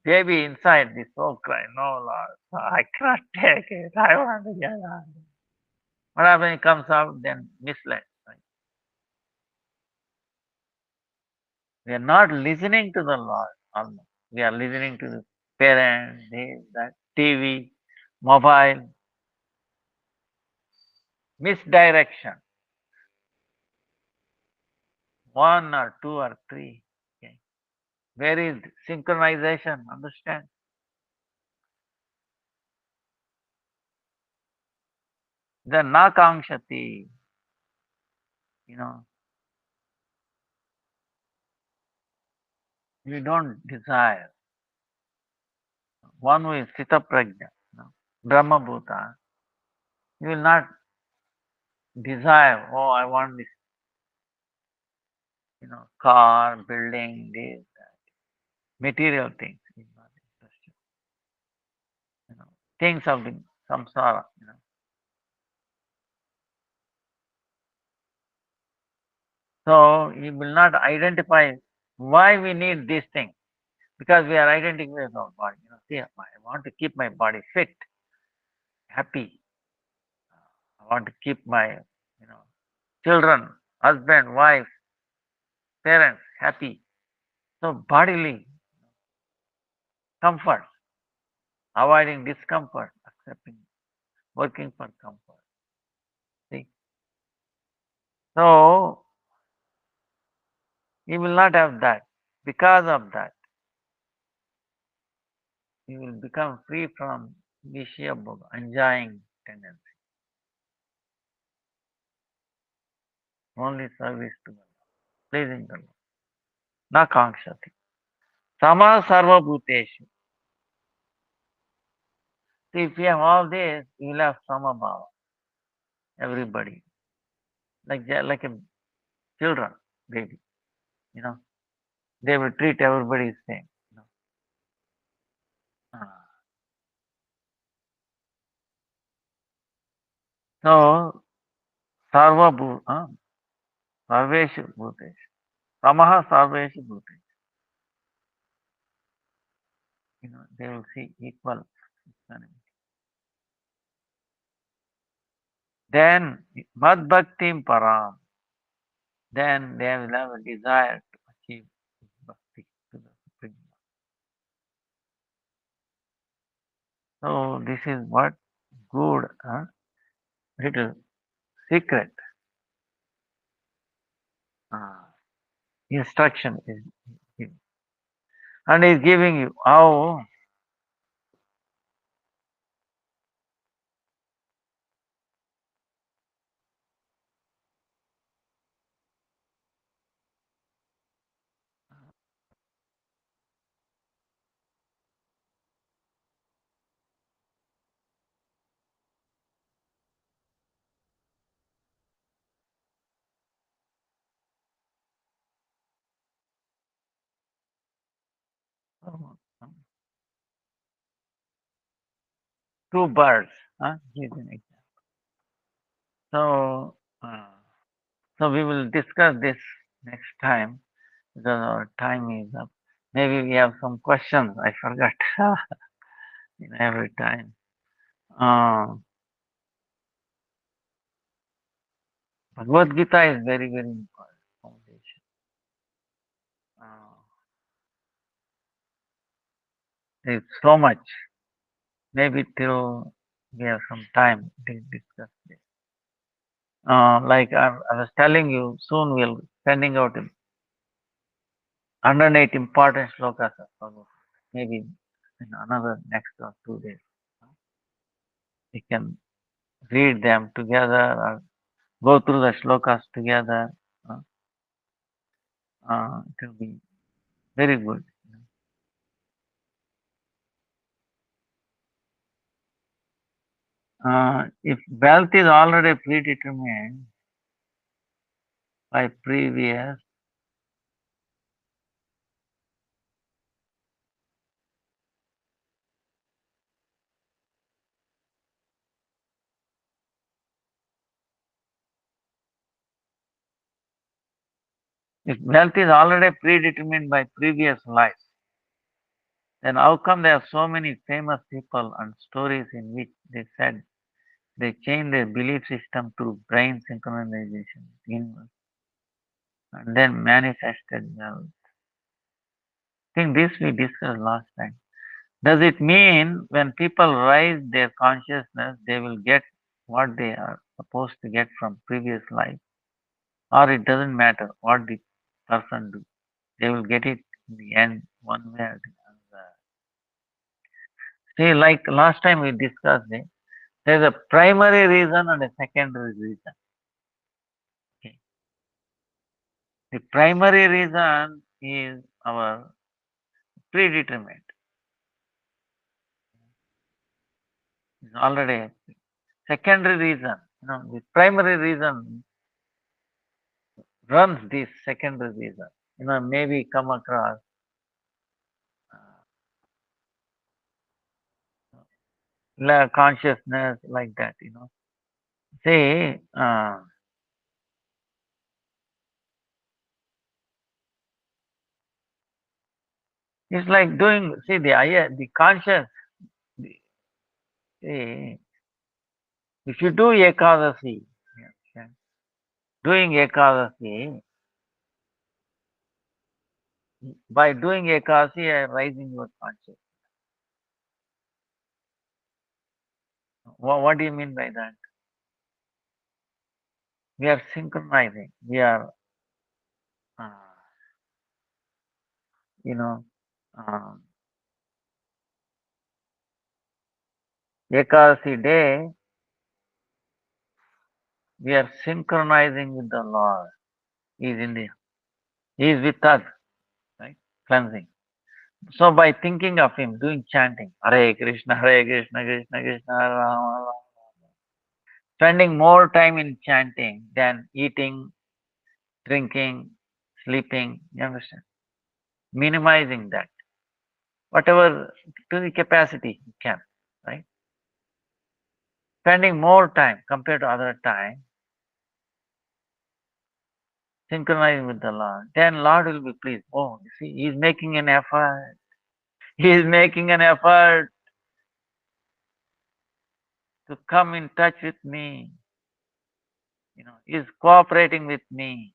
baby inside the soul cry, no Lord, I cannot take it. I want to get out. What happens when it comes out? Then misled. Right? We are not listening to the Lord almost. We are listening to the parents, this, that, TV, mobile, misdirection. One or two or three. Okay. Where is synchronization? Understand? The nakangshati, you know, we don't desire. One who is Sita Prajna, Brahma Bhuta, you will not desire, oh, I want this, car, building, this, material things. He's not interested. Things of the samsara. So he will not identify why we need these things because we are identifying with our body. See, I want to keep my body fit, happy. I want to keep my, children, husband, wife, parents happy. So bodily comfort, avoiding discomfort, accepting, working for comfort. See, so he will not have that. Because of that, he will become free from Vishya Bhoga, enjoying tendency. Only service to God, pleasing the Lord. Na kankshati. Sama sarva bhuteshu. See, if you have all this, you will have sama bhava. Everybody. Like a children, baby. You know, they will treat everybody the same. Ah. So, sarveshu bhuteshu. Samaha sarveshu bhuteshu. They will see equal. Then, mad bhaktim param. Then they will have a desire to achieve bhakti to the Supreme Lord. So, this is what good, little secret uh, instruction is given. And is giving you how uh, two birds. Gives an example. So, so we will discuss this next time because our time is up. Maybe we have some questions. I forgot every time. Uh, Bhagavad Gita is very, very important foundation. Uh, there's so much. Maybe till we have some time to discuss this. Like I was telling you, soon we'll sending out 108 important shlokas of Bhagavad Gita. Maybe in another next or 2 days. We can read them together or go through the shlokas together. Uh, it will be very good. If wealth is already predetermined by previous, If wealth is already predetermined by previous lives, then how come there are so many famous people and stories in which they said they changed their belief system through brain synchronization universe, and then manifested wealth? I think this we discussed last time. Does it mean when people rise their consciousness, they will get what they are supposed to get from previous life? Or it doesn't matter what the person do, they will get it in the end one way or the other. See, like last time we discussed it, there's a primary reason and a secondary reason. Okay. The primary reason is our predetermined. It's already secondary reason. The primary reason runs this secondary reason. Maybe come across consciousness like that. Say, it's like doing, see, the conscious, the, see, if you do Ekadasi, yeah, doing Ekadasi, by doing Ekadasi, you are rising your consciousness. What do you mean by that? We are synchronizing. We are, uh, you know, um, Ekadasi day, we are synchronizing with the Lord. He is in the, He is with us, right? Cleansing. So by thinking of Him, doing chanting, Hare Krishna, Krishna Krishna, Rama, Rama, spending more time in chanting than eating, drinking, sleeping, you understand? Minimizing that, whatever to the capacity you can, right? Spending more time compared to other time, synchronizing with the Lord, then Lord will be pleased. Oh, you see, He is making an effort. He is making an effort to come in touch with me. He is cooperating with me.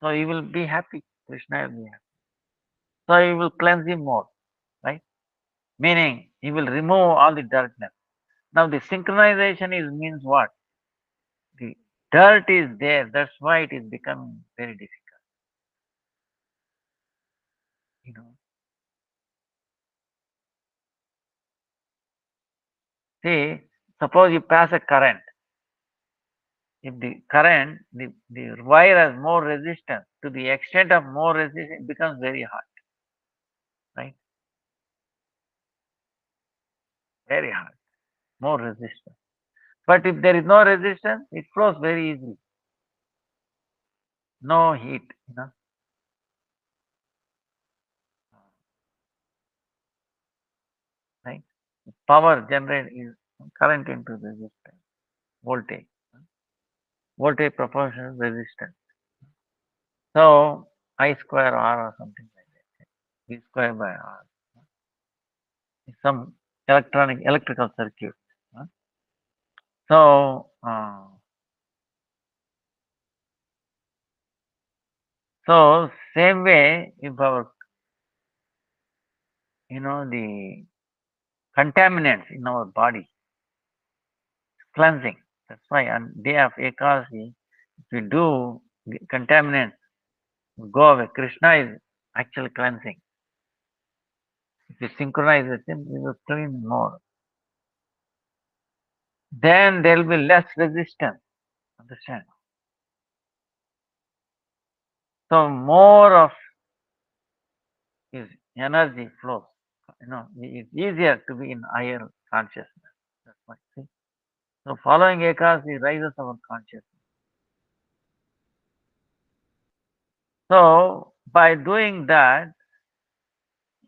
So he will be happy. Krishna will be happy. So he will cleanse him more, right? Meaning he will remove all the darkness. Now the synchronization is means what? The dirt is there. That's why it is becoming very difficult. You know. See, suppose you pass a current. If the current, the wire has more resistance, to the extent of more resistance, it becomes very hot, right? Very hot, more resistance. But if there is no resistance, it flows very easily. No heat. Right? Power generated is current into resistance, voltage. Voltage proportional resistance. So I square R or something like that. V square by R. It's some electrical circuit. So same way, if our the contaminants in our body cleansing. That's why on day of Ekadasi, if we do the contaminants go away. Krishna is actually cleansing. If you synchronize with him, he will clean more. Then there will be less resistance. Understand? So more of his energy flows. It's easier to be in higher consciousness. That's why. See? So following Ekadasi raises our consciousness. So by doing that,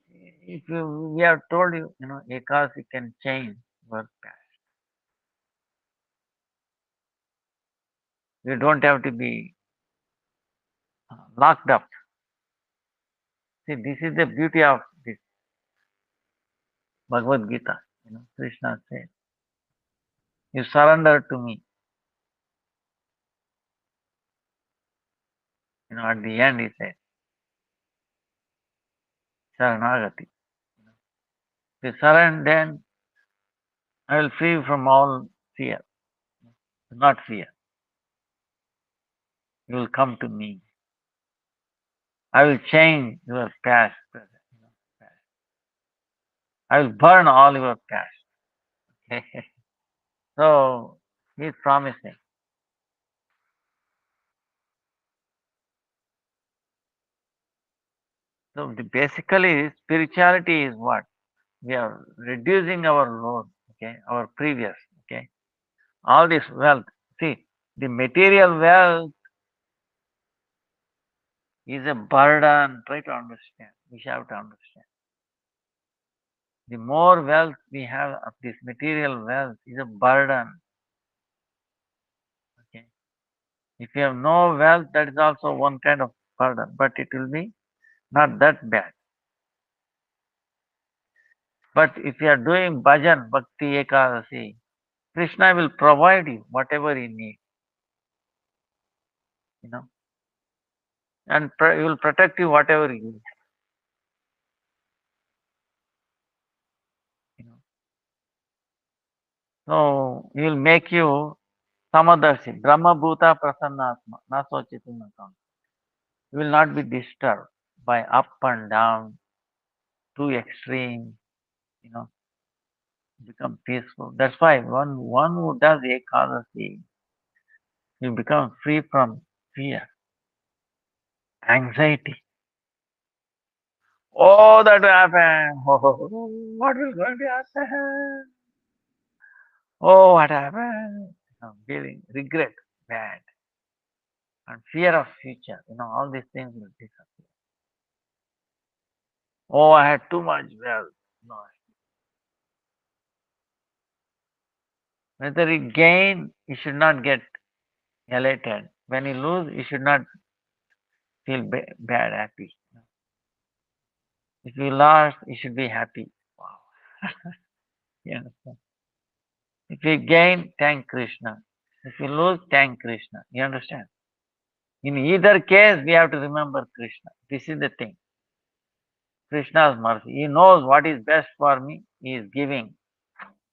if we have told you, Ekadasi can change your past. You don't have to be locked up. See, this is the beauty of this Bhagavad Gita. Krishna said, "You surrender to me." At the end, he said, "Sharanagati." If you surrender, then I will free you from all fear. Not fear. You will come to me. I will change your past, present. Past. I will burn all your past. So he's promising. So basically, spirituality is what? We are reducing our load, okay, our previous, okay. All this wealth. See, the material wealth is a burden. Try to understand. We have to understand. The more wealth we have of this material wealth is a burden. Okay. If you have no wealth, that is also one kind of burden, but it will be not that bad. But if you are doing bhajan, bhakti, ekadasi, Krishna will provide you whatever you need, you know, and he will protect you whatever you need, you know. So he will make you samadarshi, Brahma Bhuta Prasannatma, na sochitum nakam. You will not be disturbed by up and down, too extreme, you know, become peaceful. That's why one who does ekadasi, you become free from fear, anxiety. Oh, that will happen. Oh, what will going to happen? Oh, what happened? Feeling regret, bad, and fear of future. All these things will disappear. Oh, I had too much wealth. No. Whether you gain, you should not get elated. When you lose, you should not feel bad, happy. If you lost, you should be happy. Wow. You understand? If you gain, thank Krishna. If you lose, thank Krishna. You understand? In either case, we have to remember Krishna. This is the thing. Krishna's mercy. He knows what is best for me. He is giving.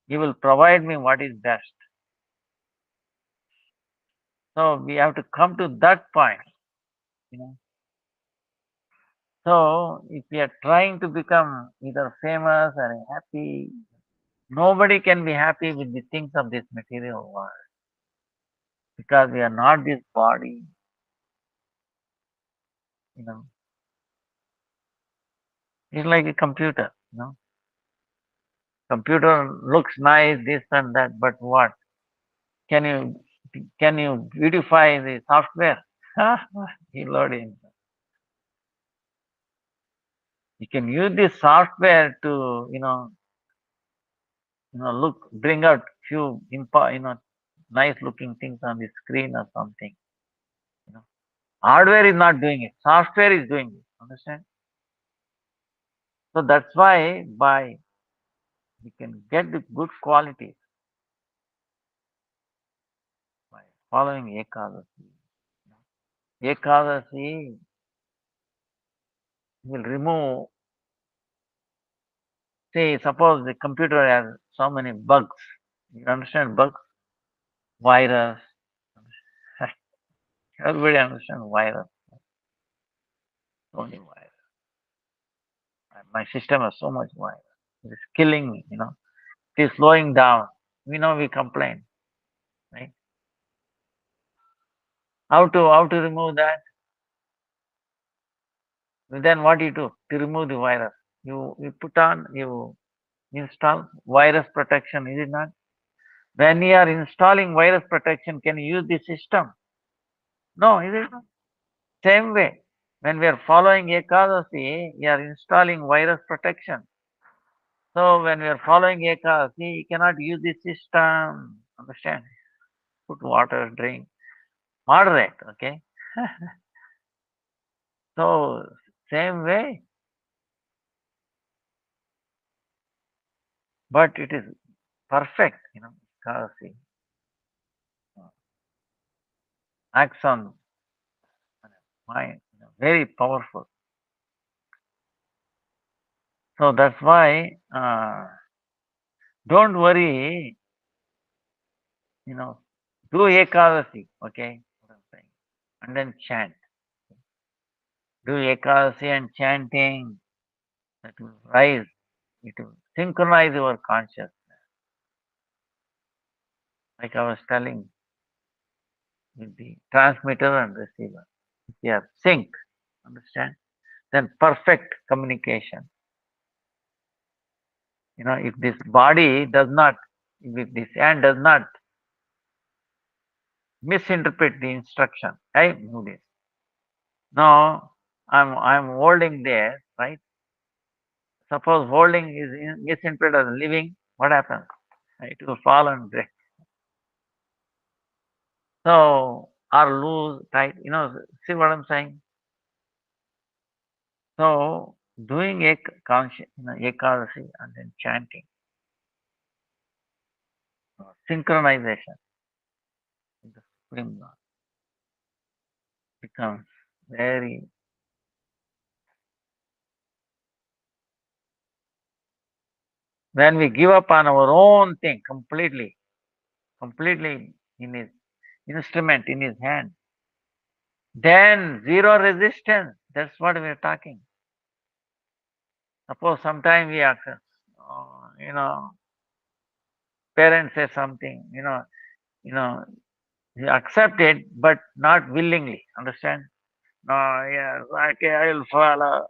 He will provide me what is best. So we have to come to that point. You know. So if we are trying to become either famous or happy, nobody can be happy with the things of this material world because we are not this body. You know, it's like a computer. Computer looks nice, this and that, but what? Can you can you beautify the software? You load in. You can use this software to look bring out few nice looking things on the screen or something. You know, hardware is not doing it. Software is doing it. Understand? So that's why by we can get the good qualities by following Ekadasi. Ekadasi will remove. Say, suppose the computer has so many bugs. You understand bugs? Virus. Everybody understands virus. Only virus. My system has so much virus. It is killing me. It is slowing down. We complain, right? How to remove that? Then what do you do to remove the virus? You install virus protection, is it not? When you are installing virus protection, can you use the system? No, is it not? Same way, when we are following Ekadasi, we are installing virus protection. So when we are following Ekadasi, you cannot use the system. Understand? Put water, drink. moderate, okay? So, same way, but it is perfect, because it acts on mind, very powerful. So that's why, don't worry, you know, do Ekadasi, okay? What I'm saying. And then chant. Do Ekadasi and chanting, that will rise, it will synchronize your consciousness. Like I was telling, with the transmitter and receiver. If you are sync, understand? Then perfect communication. If this body does not, if this hand does not misinterpret the instruction, I do this. Now I'm holding there, right? Suppose holding is misinterpreted as living, what happens? It will fall and break. So or lose, right? See what I'm saying? So doing conscious, ekadasi and then chanting, synchronization with the Supreme Lord becomes very. When we give up on our own thing completely in his instrument in his hand, then zero resistance. That's what we are talking. Suppose sometime we accept, parents say something, you know, you accept it, but not willingly. Understand? No, yes, okay, I will follow.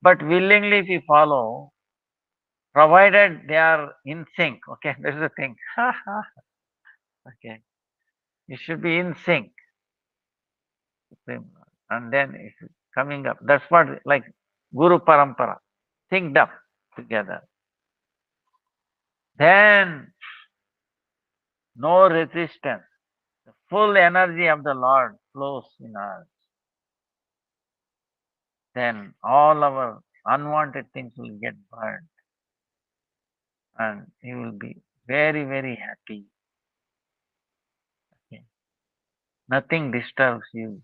But willingly, if you follow, provided they are in sync. Okay, this is the thing. Okay, you should be in sync, and then it's coming up. That's what like Guru Parampara, synced up together. Then no resistance. The full energy of the Lord flows in us. Then all our unwanted things will get burned, and you will be very, very happy. Okay. Nothing disturbs you.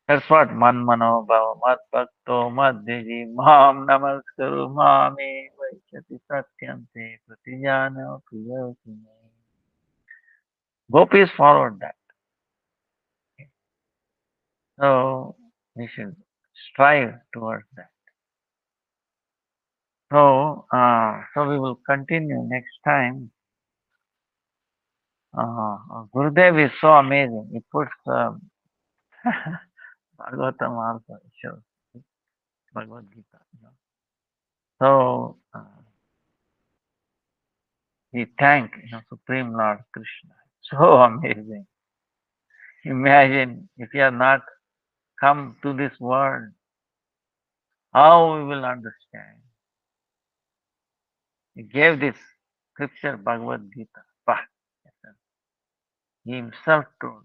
That's what Manmano Bhava Mat Bhakto Madhyaji Mam Namaskaru Mame Vaishyati Satyante Pratijana Priyasune. Gopis followed that. So we should strive towards that. So we will continue next time. Gurudev is so amazing. He puts Bhagavatam also. He shows Bhagavad Gita. So we thank Supreme Lord Krishna. So amazing. Imagine if you have not come to this world, how we will understand. He gave this scripture, Bhagavad Gita. Bah, he himself told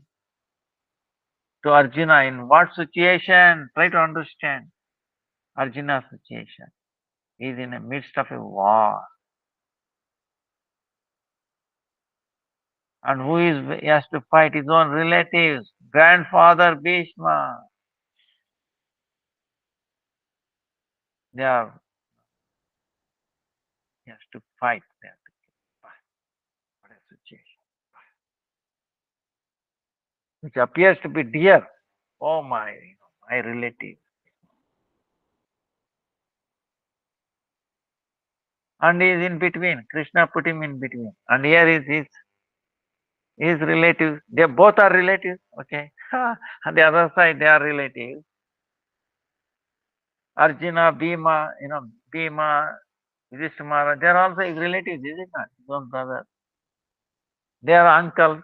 to Arjuna in what situation? Try to understand Arjuna's situation. He is in the midst of a war. And he has to fight his own relatives, grandfather Bhishma. They are, he has to fight. They have to fight. What a situation. Which appears to be dear. Oh my relative. And he is in between. Krishna put him in between. And here is his relatives. They both are relatives. Okay. On the other side, they are relatives. Arjuna, Bhima, Bhima, Yudhishthira, they are also his relatives, is it not? His own brother. They are uncle,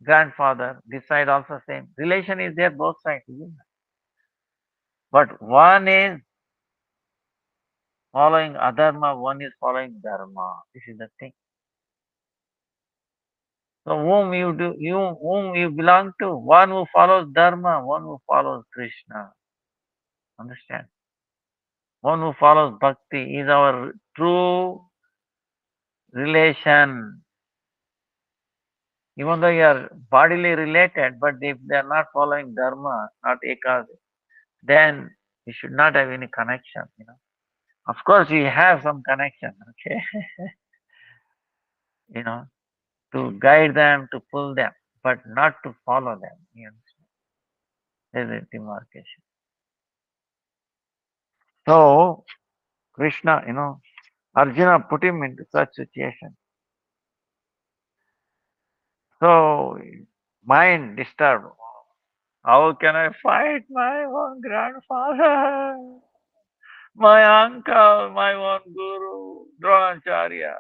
grandfather. This side also same. Relation is there both sides, is it not? But one is following adharma, one is following dharma. This is the thing. So whom you belong to? One who follows Dharma, one who follows Krishna. Understand? One who follows Bhakti is our true relation. Even though you are bodily related, but if they are not following Dharma, not Ekadasi, then you should not have any connection. Of course, we have some connection, okay? you know, to guide them, to pull them, but not to follow them. You understand? There's a demarcation. So, Krishna, Arjuna put him into such situation. So, mind disturbed. How can I fight my own grandfather? My uncle, my own guru, Dronacharya,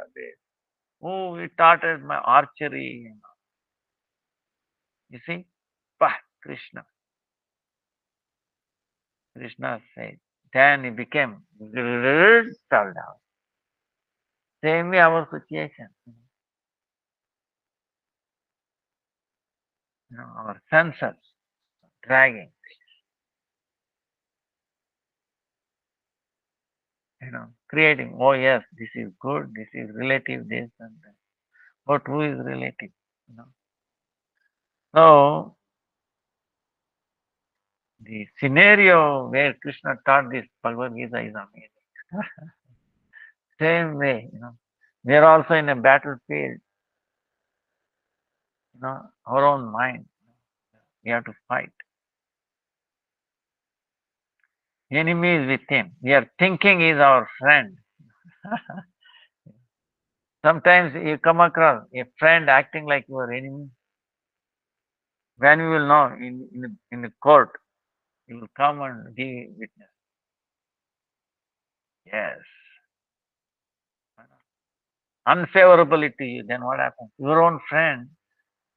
who he taught us my archery. You see? Bah, Krishna. Krishna said. Then he became fell down. Same way our situation. Our senses dragging, creating, oh yes, this is good, this is relative, this and that. But who is relative? You know? So the scenario where Krishna taught this Bhagavad Gita is amazing. Same way, we are also in a battlefield, our own mind. We have to fight. Enemy is within. We are thinking is our friend. Sometimes you come across a friend acting like your enemy. When you will know in the court, you will come and be witness. Yes. Unfavorably to you, then what happens? Your own friend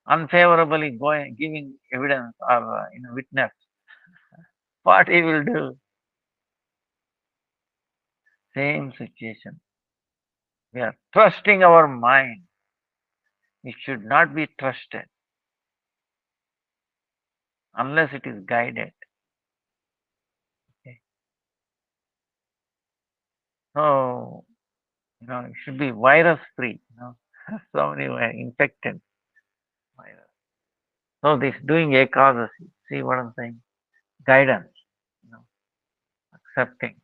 unfavorably going giving evidence or witness. What he will do? Same situation. We are trusting our mind. It should not be trusted unless it is guided. Okay. So, it should be virus free. So many were infected virus. So this doing ekadasi, see what I'm saying? Guidance, you know, accepting,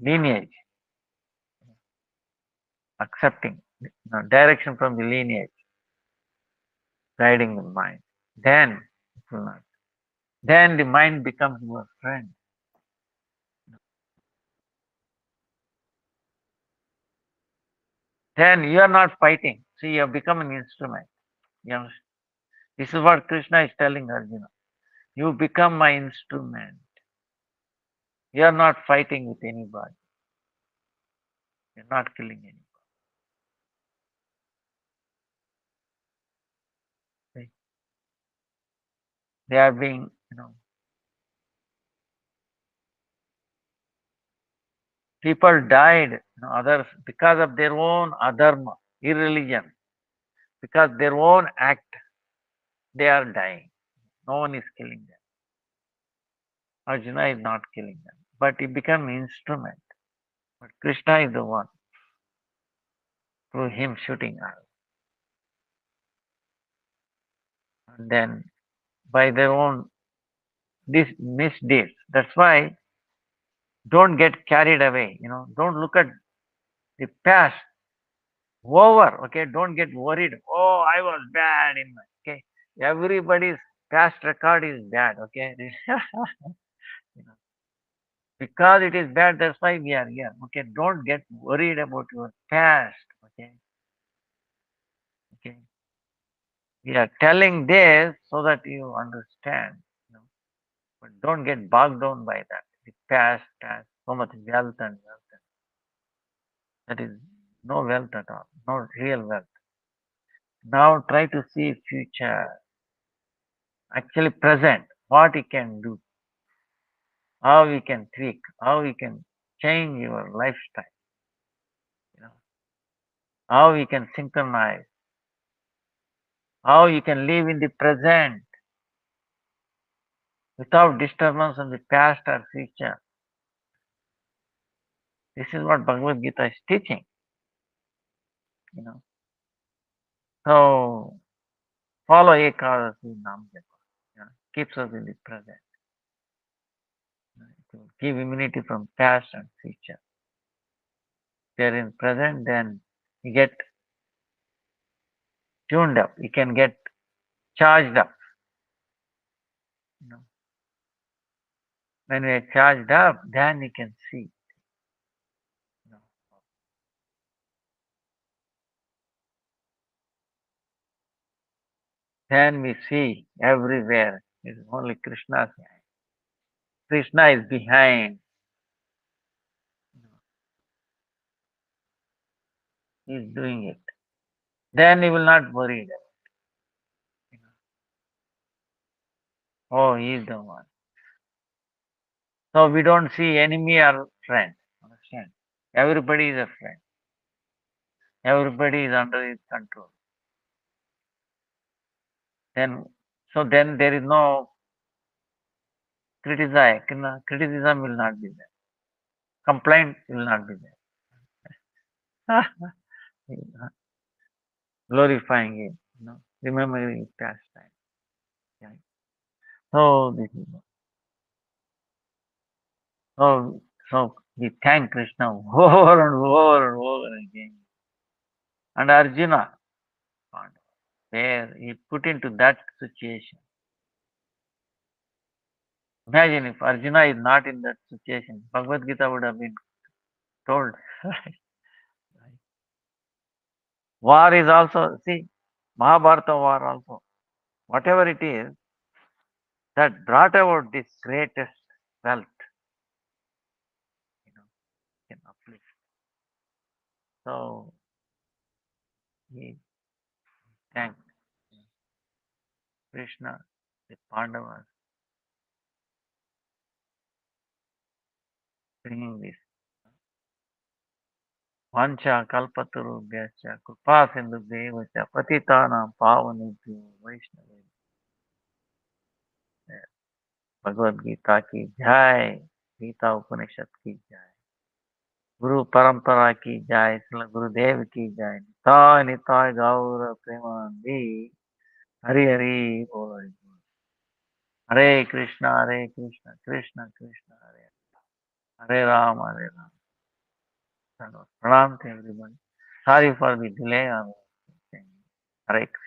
lineage, accepting, direction from the lineage, guiding the mind. Then it will not. Then the mind becomes your friend. Then you are not fighting. See, you have become an instrument. You know, this is what Krishna is telling Arjuna. You become my instrument. You are not fighting with anybody. You're not killing anybody. See? They are being, people died, others because of their own adharma, irreligion, because their own act, they are dying. No one is killing them. Arjuna is not killing them, but he became an instrument. But Krishna is the one through him shooting arrows. And then by their own this misdeeds. That's why don't get carried away. Don't look at the past over. Okay, don't get worried. Oh, I was bad in my okay. Everybody's past record is bad. Okay, You know, because it is bad, that's why we are here. Okay, don't get worried about your past. Okay, okay. We are telling this so that you understand. You know, but don't get bogged down by that. The past, so much wealth and wealth. That is no wealth at all, no real wealth. Now try to see future, actually present, what you can do, how you can tweak, how you can change your lifestyle, you know, how you can synchronize. How you can live in the present without disturbance of the past or future. This is what Bhagavad Gita is teaching, you know. So follow Ekadasi Nam Japa, keeps us in the present. It will give immunity from past and future. If you are in present, then you get tuned up. You can get charged up. You know. When we are charged up, then you can see. You know. Then we see everywhere. It's only Krishna's hand. Krishna is behind. He's doing it. Then he will not worry. You know. Oh, he is the one. So we don't see enemy or friend. Understand? Everybody is a friend. Everybody is under his control. Then, so then there is no criticism will not be there. Complaint will not be there. Glorifying him, remembering his past time. Yeah. So this is so so we thank Krishna over and over and over again. And Arjuna, where he put into that situation. Imagine if Arjuna is not in that situation, Bhagavad Gita would have been told. War is also, see, Mahabharata war also, whatever it is, that brought about this greatest wealth, you know, can uplift. So he thanked Krishna, the Pandavas, bringing this. Vancha kalpatarubhyascha kripa sindhubhyevacha patitanam pavanebhyo vaishnavebhyo. Bhagavad Gita की जय, गीता उपनिषद की जय, गुरु परंपरा की जय, इसलिए गुरुदेव की जय, निताय निताय गौर प्रेमानंदी, हरि हरि बोल हरि बोल। हरे कृष्णा कृष्ण कृष्ण हरे हरे राम हरे Ram. Pranam to everyone. Sorry for the delay. Hare Krishna.